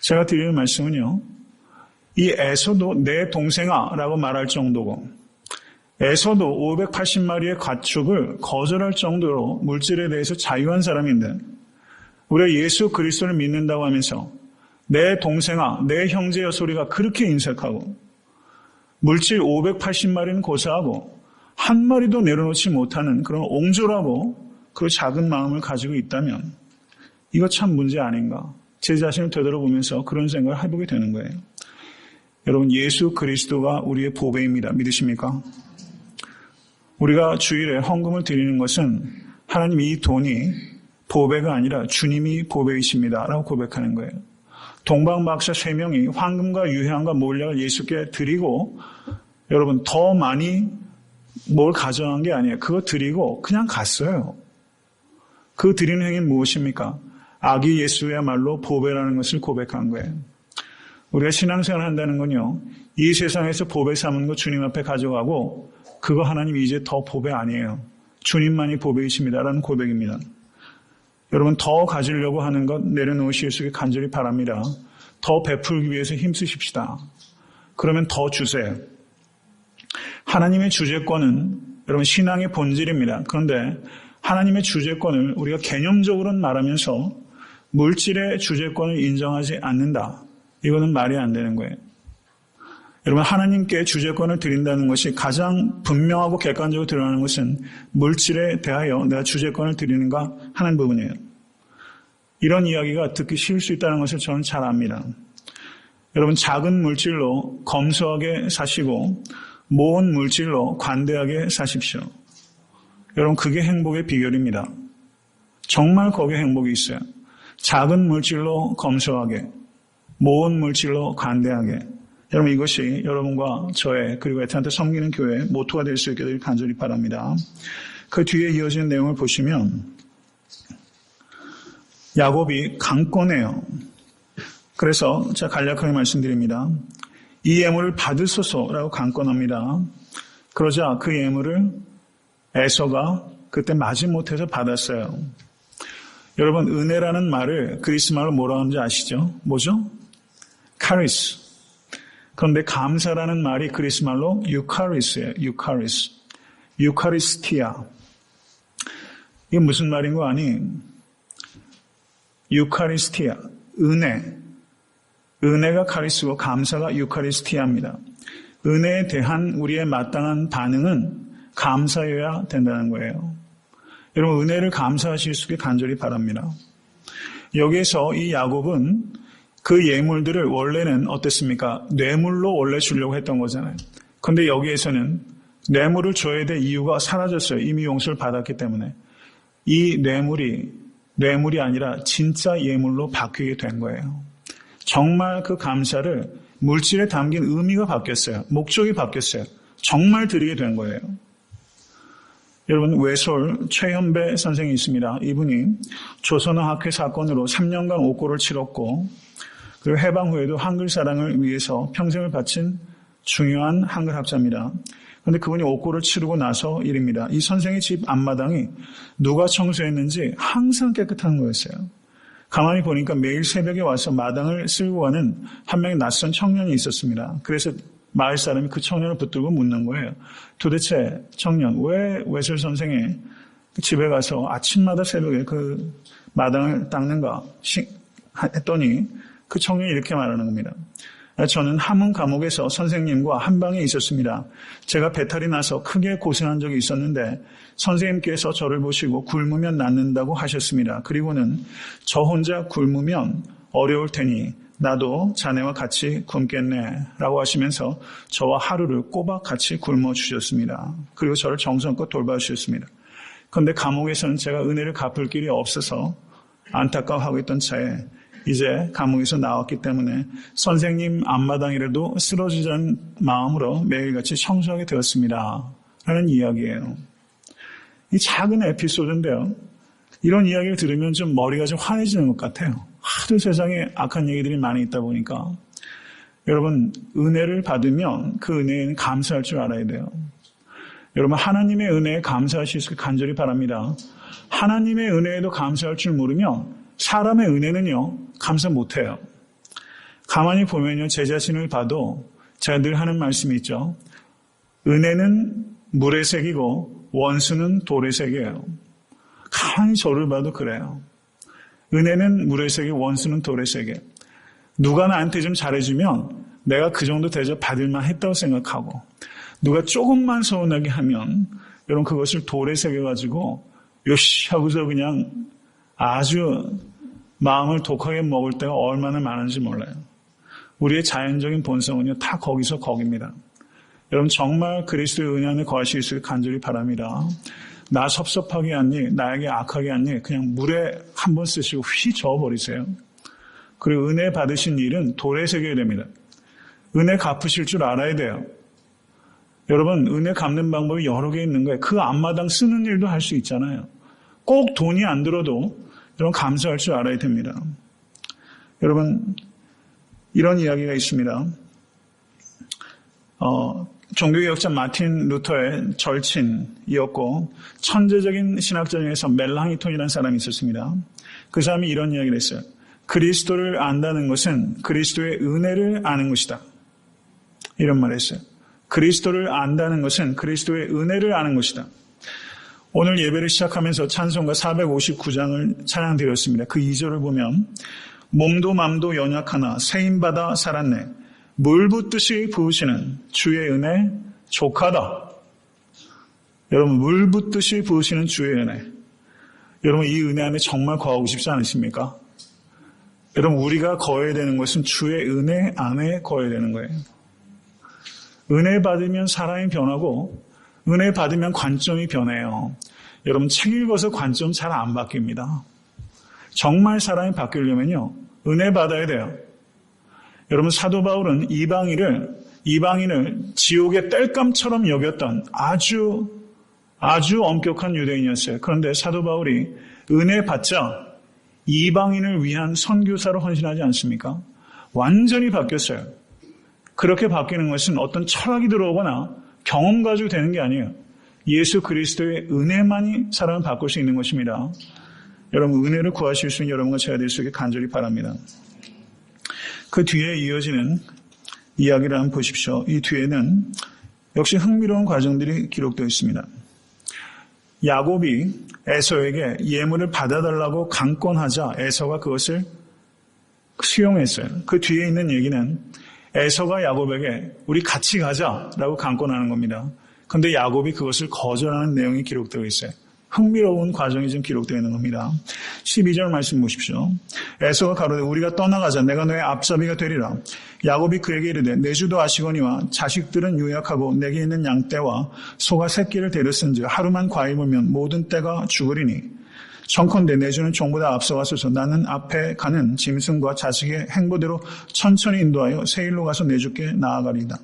제가 드리는 말씀은요. 이 에서도 내 동생아 라고 말할 정도고 에서도 580마리의 가축을 거절할 정도로 물질에 대해서 자유한 사람인데 우리가 예수 그리스도를 믿는다고 하면서 내 동생아, 내 형제여 소리가 그렇게 인색하고 물질 580마리는 고사하고 한 마리도 내려놓지 못하는 그런 옹졸하고 그 작은 마음을 가지고 있다면 이거 참 문제 아닌가. 제 자신을 되돌아보면서 그런 생각을 해보게 되는 거예요. 여러분 예수 그리스도가 우리의 보배입니다. 믿으십니까? 우리가 주일에 헌금을 드리는 것은 하나님 이 돈이 보배가 아니라 주님이 보배이십니다. 라고 고백하는 거예요. 동방박사 3명이 황금과 유향과 몰약을 예수께 드리고 여러분 더 많이 뭘 가져간 게 아니에요. 그거 드리고 그냥 갔어요. 그 드리는 행위는 무엇입니까? 아기 예수야말로 보배라는 것을 고백한 거예요. 우리가 신앙생활을 한다는 건요, 이 세상에서 보배 삼은 거 주님 앞에 가져가고 그거 하나님 이제 더 보배 아니에요. 주님만이 보배이십니다라는 고백입니다. 여러분, 더 가지려고 하는 것 내려놓으실 수 있게 간절히 바랍니다. 더 베풀기 위해서 힘쓰십시다. 그러면 더 주세요. 하나님의 주재권은 여러분 신앙의 본질입니다. 그런데 하나님의 주재권을 우리가 개념적으로는 말하면서 물질의 주재권을 인정하지 않는다. 이거는 말이 안 되는 거예요. 여러분, 하나님께 주재권을 드린다는 것이 가장 분명하고 객관적으로 드러나는 것은 물질에 대하여 내가 주재권을 드리는가 하는 부분이에요. 이런 이야기가 듣기 쉬울 수 있다는 것을 저는 잘 압니다. 여러분, 작은 물질로 검소하게 사시고 모은 물질로 관대하게 사십시오. 여러분, 그게 행복의 비결입니다. 정말 거기에 행복이 있어요. 작은 물질로 검소하게, 모은 물질로 관대하게. 여러분, 이것이 여러분과 저의 그리고 에트한테 섬기는 교회의 모토가 될 수 있게 되길 간절히 바랍니다. 그 뒤에 이어지는 내용을 보시면 야곱이 강권해요. 그래서 제가 간략하게 말씀드립니다. 이 예물을 받으소서라고 강권합니다. 그러자 그 예물을 에서가 그때 마지못해서 받았어요. 여러분, 은혜라는 말을 그리스 말로 뭐라고 하는지 아시죠? 뭐죠? 카리스. 그런데 감사라는 말이 그리스 말로 유카리스예요. 유카리스. 유카리스티아. 이게 무슨 말인 거 아니? 유카리스티아. 은혜. 은혜가 카리스고 감사가 유카리스티아입니다. 은혜에 대한 우리의 마땅한 반응은 감사여야 된다는 거예요. 여러분, 은혜를 감사하실 수 있게 간절히 바랍니다. 여기에서 이 야곱은 그 예물들을 원래는 어땠습니까? 뇌물로 원래 주려고 했던 거잖아요. 그런데 여기에서는 뇌물을 줘야 될 이유가 사라졌어요. 이미 용서를 받았기 때문에. 이 뇌물이 아니라 진짜 예물로 바뀌게 된 거예요. 정말 그 감사를 물질에 담긴 의미가 바뀌었어요. 목적이 바뀌었어요. 정말 드리게 된 거예요. 여러분, 외솔 최현배 선생이 있습니다. 이분이 조선어학회 사건으로 3년간 옥고를 치렀고 그리고 해방 후에도 한글 사랑을 위해서 평생을 바친 중요한 한글 학자입니다. 그런데 그분이 옥고를 치르고 나서 일입니다. 이 선생의 집 앞마당이 누가 청소했는지 항상 깨끗한 거였어요. 가만히 보니까 매일 새벽에 와서 마당을 쓸고 가는 한 명의 낯선 청년이 있었습니다. 그래서 마을 사람이 그 청년을 붙들고 묻는 거예요. 도대체 청년, 왜 외솔 선생의 집에 가서 아침마다 새벽에 그 마당을 닦는가 했더니 그 청년이 이렇게 말하는 겁니다. 저는 함흥 감옥에서 선생님과 한 방에 있었습니다. 제가 배탈이 나서 크게 고생한 적이 있었는데 선생님께서 저를 보시고 굶으면 낫는다고 하셨습니다. 그리고는 저 혼자 굶으면 어려울 테니 나도 자네와 같이 굶겠네 라고 하시면서 저와 하루를 꼬박 같이 굶어주셨습니다. 그리고 저를 정성껏 돌봐주셨습니다. 그런데 감옥에서는 제가 은혜를 갚을 길이 없어서 안타까워하고 있던 차에 이제 감옥에서 나왔기 때문에 선생님 앞마당이라도 쓰러지자는 마음으로 매일같이 청소하게 되었습니다. 라는 이야기예요. 이 작은 에피소드인데요. 이런 이야기를 들으면 좀 머리가 좀 환해지는 것 같아요. 하도 세상에 악한 얘기들이 많이 있다 보니까. 여러분, 은혜를 받으면 그 은혜에는 감사할 줄 알아야 돼요. 여러분, 하나님의 은혜에 감사하실 수 있게 간절히 바랍니다. 하나님의 은혜에도 감사할 줄 모르면 사람의 은혜는요, 감사 못해요. 가만히 보면요, 제 자신을 봐도 제가 늘 하는 말씀이 있죠. 은혜는 물의 색이고 원수는 돌의 색이에요. 가만히 저를 봐도 그래요. 은혜는 물의 색이 원수는 돌의 색이에요. 누가 나한테 좀 잘해주면 내가 그 정도 대접 받을만 했다고 생각하고 누가 조금만 서운하게 하면 여러분 그것을 돌에 새겨가지고 요시 하고서 그냥 아주 마음을 독하게 먹을 때가 얼마나 많은지 몰라요. 우리의 자연적인 본성은요 다 거기서 거기입니다. 여러분 정말 그리스도의 은혜 안에 거하실 수 있게 간절히 바랍니다. 나 섭섭하게 하니 나에게 악하게 하니 그냥 물에 한번 쓰시고 휘 저어버리세요. 그리고 은혜 받으신 일은 돌에 새겨야 됩니다. 은혜 갚으실 줄 알아야 돼요. 여러분 은혜 갚는 방법이 여러 개 있는 거예요. 그 앞마당 쓰는 일도 할 수 있잖아요. 꼭 돈이 안 들어도 여러분 감사할 줄 알아야 됩니다. 여러분 이런 이야기가 있습니다. 종교개혁자 마틴 루터의 절친이었고 천재적인 신학자 중에서 멜랑이톤이라는 사람이 있었습니다. 그 사람이 이런 이야기를 했어요. 그리스도를 안다는 것은 그리스도의 은혜를 아는 것이다. 이런 말을 했어요. 그리스도를 안다는 것은 그리스도의 은혜를 아는 것이다. 오늘 예배를 시작하면서 찬송가 459장을 찬양드렸습니다. 그 2절을 보면 몸도 맘도 연약하나 세임받아 살았네. 물 붓듯이 부으시는 주의 은혜 족하다. 여러분 물 붓듯이 부으시는 주의 은혜. 여러분 이 은혜 안에 정말 거하고 싶지 않으십니까? 여러분 우리가 거해야 되는 것은 주의 은혜 안에 거해야 되는 거예요. 은혜 받으면 사람이 변하고 은혜 받으면 관점이 변해요. 여러분 책 읽어서 관점 잘 안 바뀝니다. 정말 사람이 바뀌려면요. 은혜 받아야 돼요. 여러분 사도 바울은 이방인을 지옥의 땔감처럼 여겼던 아주 엄격한 유대인이었어요. 그런데 사도 바울이 은혜 받자 이방인을 위한 선교사로 헌신하지 않습니까? 완전히 바뀌었어요. 그렇게 바뀌는 것은 어떤 철학이 들어오거나 경험 가지고 되는 게 아니에요. 예수 그리스도의 은혜만이 사람을 바꿀 수 있는 것입니다. 여러분 은혜를 구하실 수 있는 여러분과 제가 될 수 있게 간절히 바랍니다. 그 뒤에 이어지는 이야기를 한번 보십시오. 이 뒤에는 역시 흥미로운 과정들이 기록되어 있습니다. 야곱이 에서에게 예물을 받아달라고 강권하자 에서가 그것을 수용했어요. 그 뒤에 있는 얘기는 에서가 야곱에게 우리 같이 가자라고 강권하는 겁니다. 그런데 야곱이 그것을 거절하는 내용이 기록되어 있어요. 흥미로운 과정이 지금 기록되어 있는 겁니다. 12절 말씀 보십시오. 에서가 가로되 우리가 떠나가자. 내가 너의 앞잡이가 되리라. 야곱이 그에게 이르되 내 주도 아시거니와 자식들은 유약하고 내게 있는 양떼와 소가 새끼를 데렸은즉 하루만 과일 물면 모든 떼가 죽으리니 청컨대 내 주는 종보다 앞서가소서. 나는 앞에 가는 짐승과 자식의 행보대로 천천히 인도하여 세일로 가서 내 주께 나아가리이다.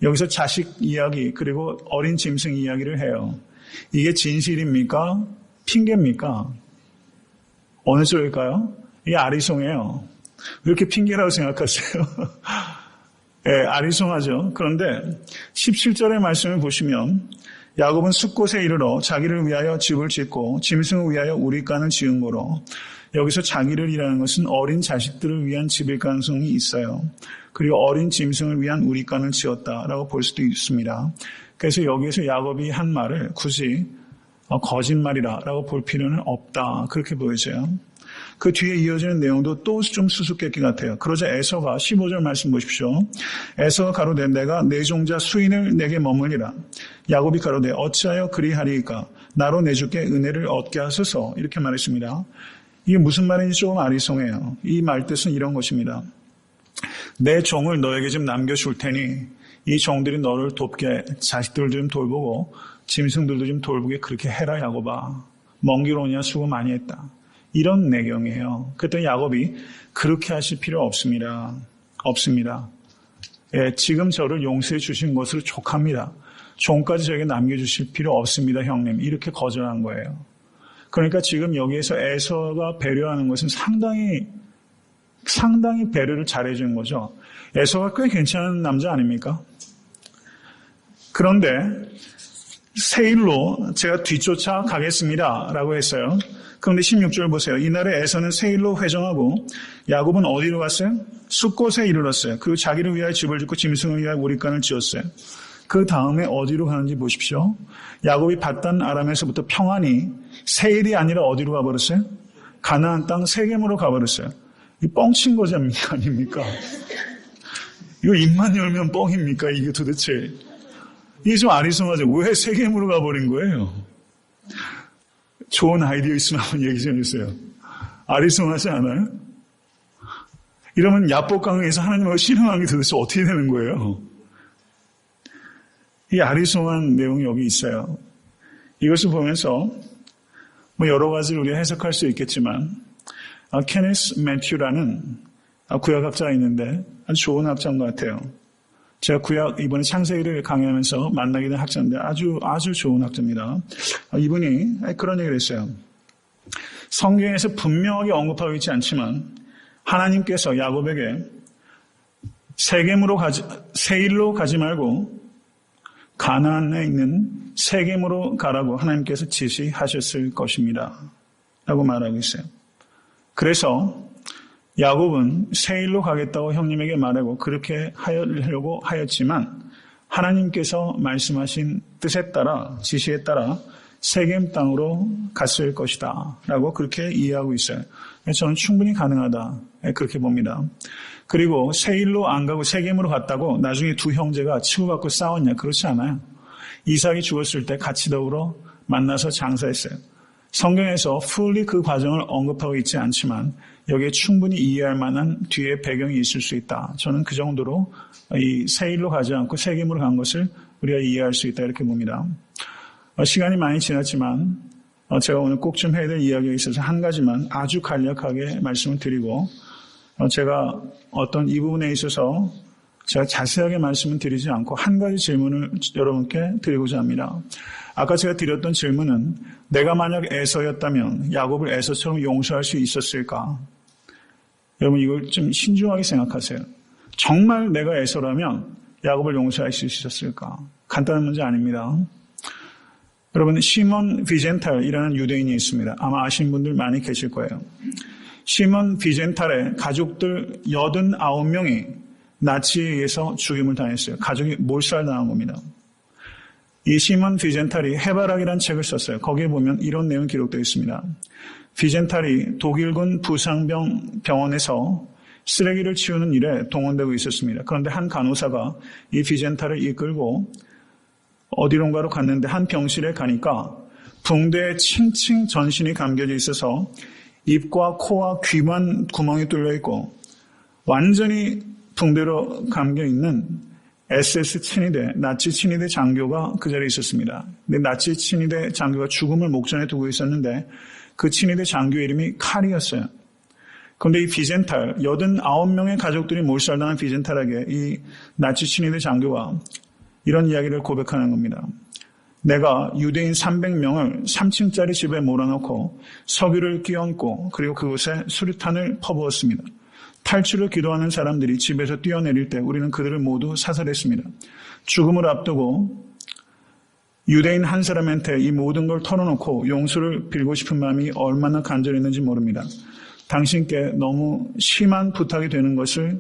여기서 자식 이야기 그리고 어린 짐승 이야기를 해요. 이게 진실입니까? 핑계입니까? 어느 쪽일까요? 이게 아리송이에요. 왜 이렇게 핑계라고 생각하세요? 네, 아리송하죠. 그런데 17절의 말씀을 보시면 야곱은 숫곳에 이르러 자기를 위하여 집을 짓고 짐승을 위하여 우리간을 지은 거로 여기서 자기를 이라는 것은 어린 자식들을 위한 집일 가능성이 있어요. 그리고 어린 짐승을 위한 우리간을 지었다라고 볼 수도 있습니다. 그래서 여기에서 야곱이 한 말을 굳이 거짓말이라고 볼 필요는 없다. 그렇게 보여져요. 그 뒤에 이어지는 내용도 또 좀 수수께끼 같아요. 그러자 에서가 15절 말씀 보십시오. 에서가 가로되 내가 내 종자 수인을 내게 머물리라. 야곱이 가로되 어찌하여 그리하리이까? 나로 내 주께 은혜를 얻게 하소서. 이렇게 말했습니다. 이게 무슨 말인지 조금 아리송해요. 이 말 뜻은 이런 것입니다. 내 종을 너에게 좀 남겨줄 테니 이 종들이 너를 돕게 자식들도 좀 돌보고 짐승들도 좀 돌보게 그렇게 해라 야곱아. 먼 길 오냐 수고 많이 했다. 이런 내용이에요. 그랬더니 야곱이 그렇게 하실 필요 없습니다. 예, 지금 저를 용서해 주신 것으로 족합니다. 종까지 저에게 남겨주실 필요 없습니다 형님. 이렇게 거절한 거예요. 그러니까 지금 여기에서 에서가 배려하는 것은 상당히 배려를 잘해주는 거죠. 에서가 꽤 괜찮은 남자 아닙니까? 그런데 세일로 제가 뒤쫓아 가겠습니다 라고 했어요. 그런데 16절 보세요. 이날에 에서는 세일로 회정하고 야곱은 어디로 갔어요? 숫곳에 이르렀어요. 그리고 자기를 위하여 집을 짓고 짐승을 위하여 우리간을 지었어요. 그 다음에 어디로 가는지 보십시오. 야곱이 밧단 아람에서부터 평안히 세일이 아니라 어디로 가버렸어요? 가나안 땅 세겜으로 가버렸어요. 이 뻥친 거지 아닙니까? 이거 입만 열면 뻥입니까? 이게 도대체. 이게 좀 아리송하죠. 왜 세겜으로 가버린 거예요? 좋은 아이디어 있으면 한번 얘기 좀 해주세요. 아리송하지 않아요? 이러면 야복강에서 하나님하고 신앙하는 게 도대체 어떻게 되는 거예요? 이 아리송한 내용이 여기 있어요. 이것을 보면서 여러 가지를 우리가 해석할 수 있겠지만 케네스 매튜라는 구약학자가 있는데 아주 좋은 학자인 것 같아요. 제가 구약 이번에 창세기를 강의하면서 만나게 된 학자인데 아주 좋은 학자입니다. 이분이 그런 얘기를 했어요. 성경에서 분명하게 언급하고 있지 않지만 하나님께서 야곱에게 세일로 가지 말고 가나안에 있는 세겜으로 가라고 하나님께서 지시하셨을 것입니다. 라고 말하고 있어요. 그래서 야곱은 세일로 가겠다고 형님에게 말하고 그렇게 하려고 하였지만 하나님께서 말씀하신 뜻에 따라 지시에 따라 세겜 땅으로 갔을 것이다 라고 그렇게 이해하고 있어요. 저는 충분히 가능하다 그렇게 봅니다. 그리고 세일로 안 가고 세겜으로 갔다고 나중에 두 형제가 치고받고 싸웠냐? 그렇지 않아요. 이삭이 죽었을 때 같이 더불어 만나서 장사했어요. 성경에서 fully 그 과정을 언급하고 있지 않지만 여기에 충분히 이해할 만한 뒤에 배경이 있을 수 있다. 저는 그 정도로 이 세일로 가지 않고 세겜으로 간 것을 우리가 이해할 수 있다 이렇게 봅니다. 시간이 많이 지났지만 제가 오늘 꼭 좀 해야 될 이야기가 있어서 한 가지만 아주 간략하게 말씀을 드리고 제가 어떤 이 부분에 있어서 제가 자세하게 말씀을 드리지 않고 한 가지 질문을 여러분께 드리고자 합니다. 아까 제가 드렸던 질문은 내가 만약 에서였다면 야곱을 에서처럼 용서할 수 있었을까? 여러분 이걸 좀 신중하게 생각하세요. 정말 내가 에서라면 야곱을 용서할 수 있었을까? 간단한 문제 아닙니다. 여러분 시몬 비젠탈이라는 유대인이 있습니다. 아마 아시는 분들 많이 계실 거예요. 시몬 비젠탈의 가족들 89명이 나치에 의해서 죽임을 당했어요. 가족이 몰살당한 겁니다. 이 시몬 비젠탈이 해바라기라는 책을 썼어요. 거기에 보면 이런 내용이 기록되어 있습니다. 비젠탈이 독일군 부상병 병원에서 쓰레기를 치우는 일에 동원되고 있었습니다. 그런데 한 간호사가 이 비젠탈을 이끌고 어디론가로 갔는데 한 병실에 가니까 붕대에 칭칭 전신이 감겨져 있어서 입과 코와 귀만 구멍이 뚫려 있고 완전히 붕대로 감겨 있는 SS 친위대, 나치 친위대 장교가 그 자리에 있었습니다. 근데 나치 친위대 장교가 죽음을 목전에 두고 있었는데 그 친위대 장교 이름이 칼이었어요. 그런데 이 비젠탈, 89명의 가족들이 몰살당한 비젠탈에게 이 나치 친위대 장교가 이런 이야기를 고백하는 겁니다. 내가 유대인 300명을 3층짜리 집에 몰아넣고 석유를 끼얹고 그리고 그곳에 수류탄을 퍼부었습니다. 탈출을 기도하는 사람들이 집에서 뛰어내릴 때 우리는 그들을 모두 사살했습니다. 죽음을 앞두고 유대인 한 사람한테 이 모든 걸 털어놓고 용서를 빌고 싶은 마음이 얼마나 간절했는지 모릅니다. 당신께 너무 심한 부탁이 되는 것을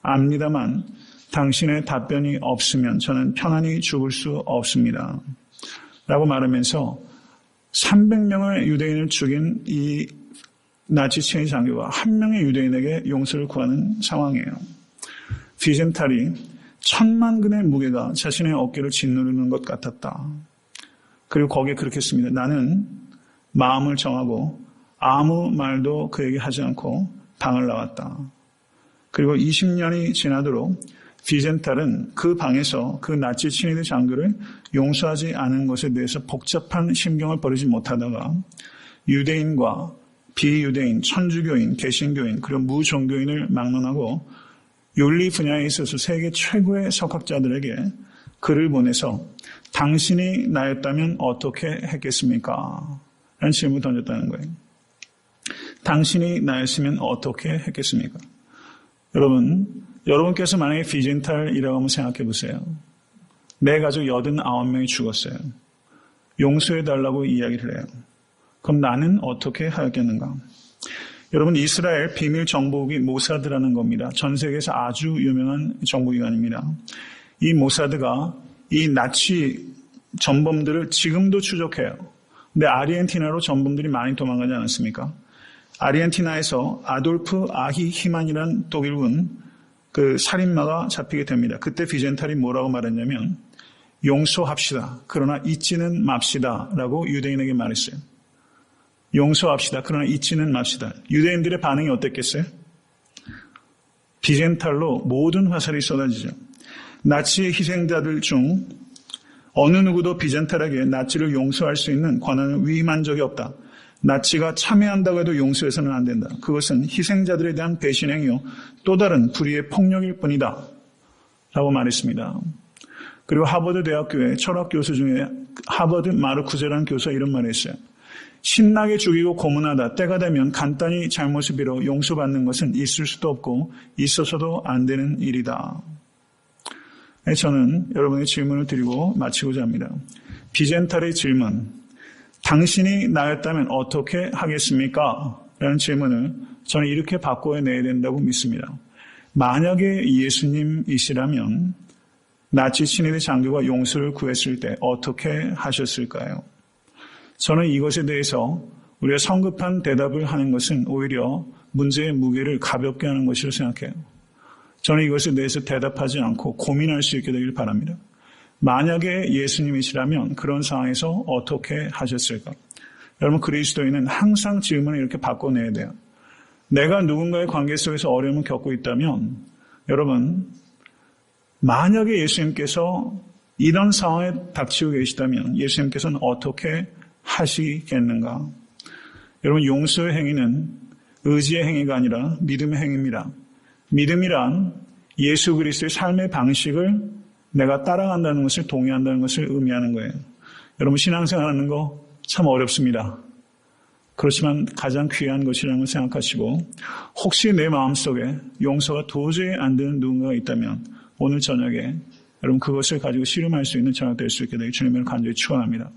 압니다만 당신의 답변이 없으면 저는 편안히 죽을 수 없습니다. 라고 말하면서 300명의 유대인을 죽인 이 나치 친위 장교가 한 명의 유대인에게 용서를 구하는 상황이에요. 비젠탈이 1000만 근의 무게가 자신의 어깨를 짓누르는 것 같았다. 그리고 거기에 그렇게 씁니다. 나는 마음을 정하고 아무 말도 그에게 하지 않고 방을 나왔다. 그리고 20년이 지나도록 비젠탈은 그 방에서 그 나치 친위대 장교를 용서하지 않은 것에 대해서 복잡한 심경을 버리지 못하다가 유대인과 비유대인, 천주교인, 개신교인, 그리고 무종교인을 막론하고 윤리 분야에 있어서 세계 최고의 석학자들에게 글을 보내서 당신이 나였다면 어떻게 했겠습니까? 라는 질문을 던졌다는 거예요. 당신이 나였으면 어떻게 했겠습니까? 여러분께서 만약에 비젠탈이라고 한번 생각해 보세요. 내 가족 89명이 죽었어요. 용서해달라고 이야기를 해요. 그럼 나는 어떻게 하였겠는가? 여러분 이스라엘 비밀 정보국이 모사드라는 겁니다. 전 세계에서 아주 유명한 정보기관입니다. 이 모사드가 이 나치 전범들을 지금도 추적해요. 근데 아르헨티나로 전범들이 많이 도망가지 않았습니까? 아르헨티나에서 아돌프 아히히만이라는 독일군 그 살인마가 잡히게 됩니다. 그때 비젠탈이 뭐라고 말했냐면 용서합시다. 그러나 잊지는 맙시다. 라고 유대인에게 말했어요. 용서합시다. 그러나 잊지는 맙시다. 유대인들의 반응이 어땠겠어요? 비젠탈로 모든 화살이 쏟아지죠. 나치의 희생자들 중 어느 누구도 비젠탈에게 나치를 용서할 수 있는 권한을 위임한 적이 없다. 나치가 참여한다고 해도 용서해서는 안 된다. 그것은 희생자들에 대한 배신행위요. 또 다른 불의의 폭력일 뿐이다. 라고 말했습니다. 그리고 하버드 대학교의 철학 교수 중에 하버드 마르쿠제라는 교수가 이런 말을 했어요. 신나게 죽이고 고문하다 때가 되면 간단히 잘못을 빌어 용서받는 것은 있을 수도 없고 있어서도 안 되는 일이다. 저는 여러분의 질문을 드리고 마치고자 합니다. 비젠탈의 질문, 당신이 나였다면 어떻게 하겠습니까? 라는 질문을 저는 이렇게 바꿔내야 된다고 믿습니다. 만약에 예수님이시라면 나치 친위대 장교가 용서를 구했을 때 어떻게 하셨을까요? 저는 이것에 대해서 우리가 성급한 대답을 하는 것은 오히려 문제의 무게를 가볍게 하는 것이라고 생각해요. 저는 이것에 대해서 대답하지 않고 고민할 수 있게 되길 바랍니다. 만약에 예수님이시라면 그런 상황에서 어떻게 하셨을까? 여러분, 그리스도인은 항상 질문을 이렇게 바꿔내야 돼요. 내가 누군가의 관계 속에서 어려움을 겪고 있다면 여러분, 만약에 예수님께서 이런 상황에 닥치고 계시다면 예수님께서는 어떻게 하시겠는가? 여러분, 용서의 행위는 의지의 행위가 아니라 믿음의 행위입니다. 믿음이란 예수 그리스도의 삶의 방식을 내가 따라간다는 것을 동의한다는 것을 의미하는 거예요. 여러분, 신앙생활하는 거 참 어렵습니다. 그렇지만 가장 귀한 것이라는 걸 생각하시고 혹시 내 마음속에 용서가 도저히 안 되는 누군가가 있다면 오늘 저녁에 여러분 그것을 가지고 씨름할 수 있는 저녁 될 수 있게 되길 주님을 간절히 축원합니다.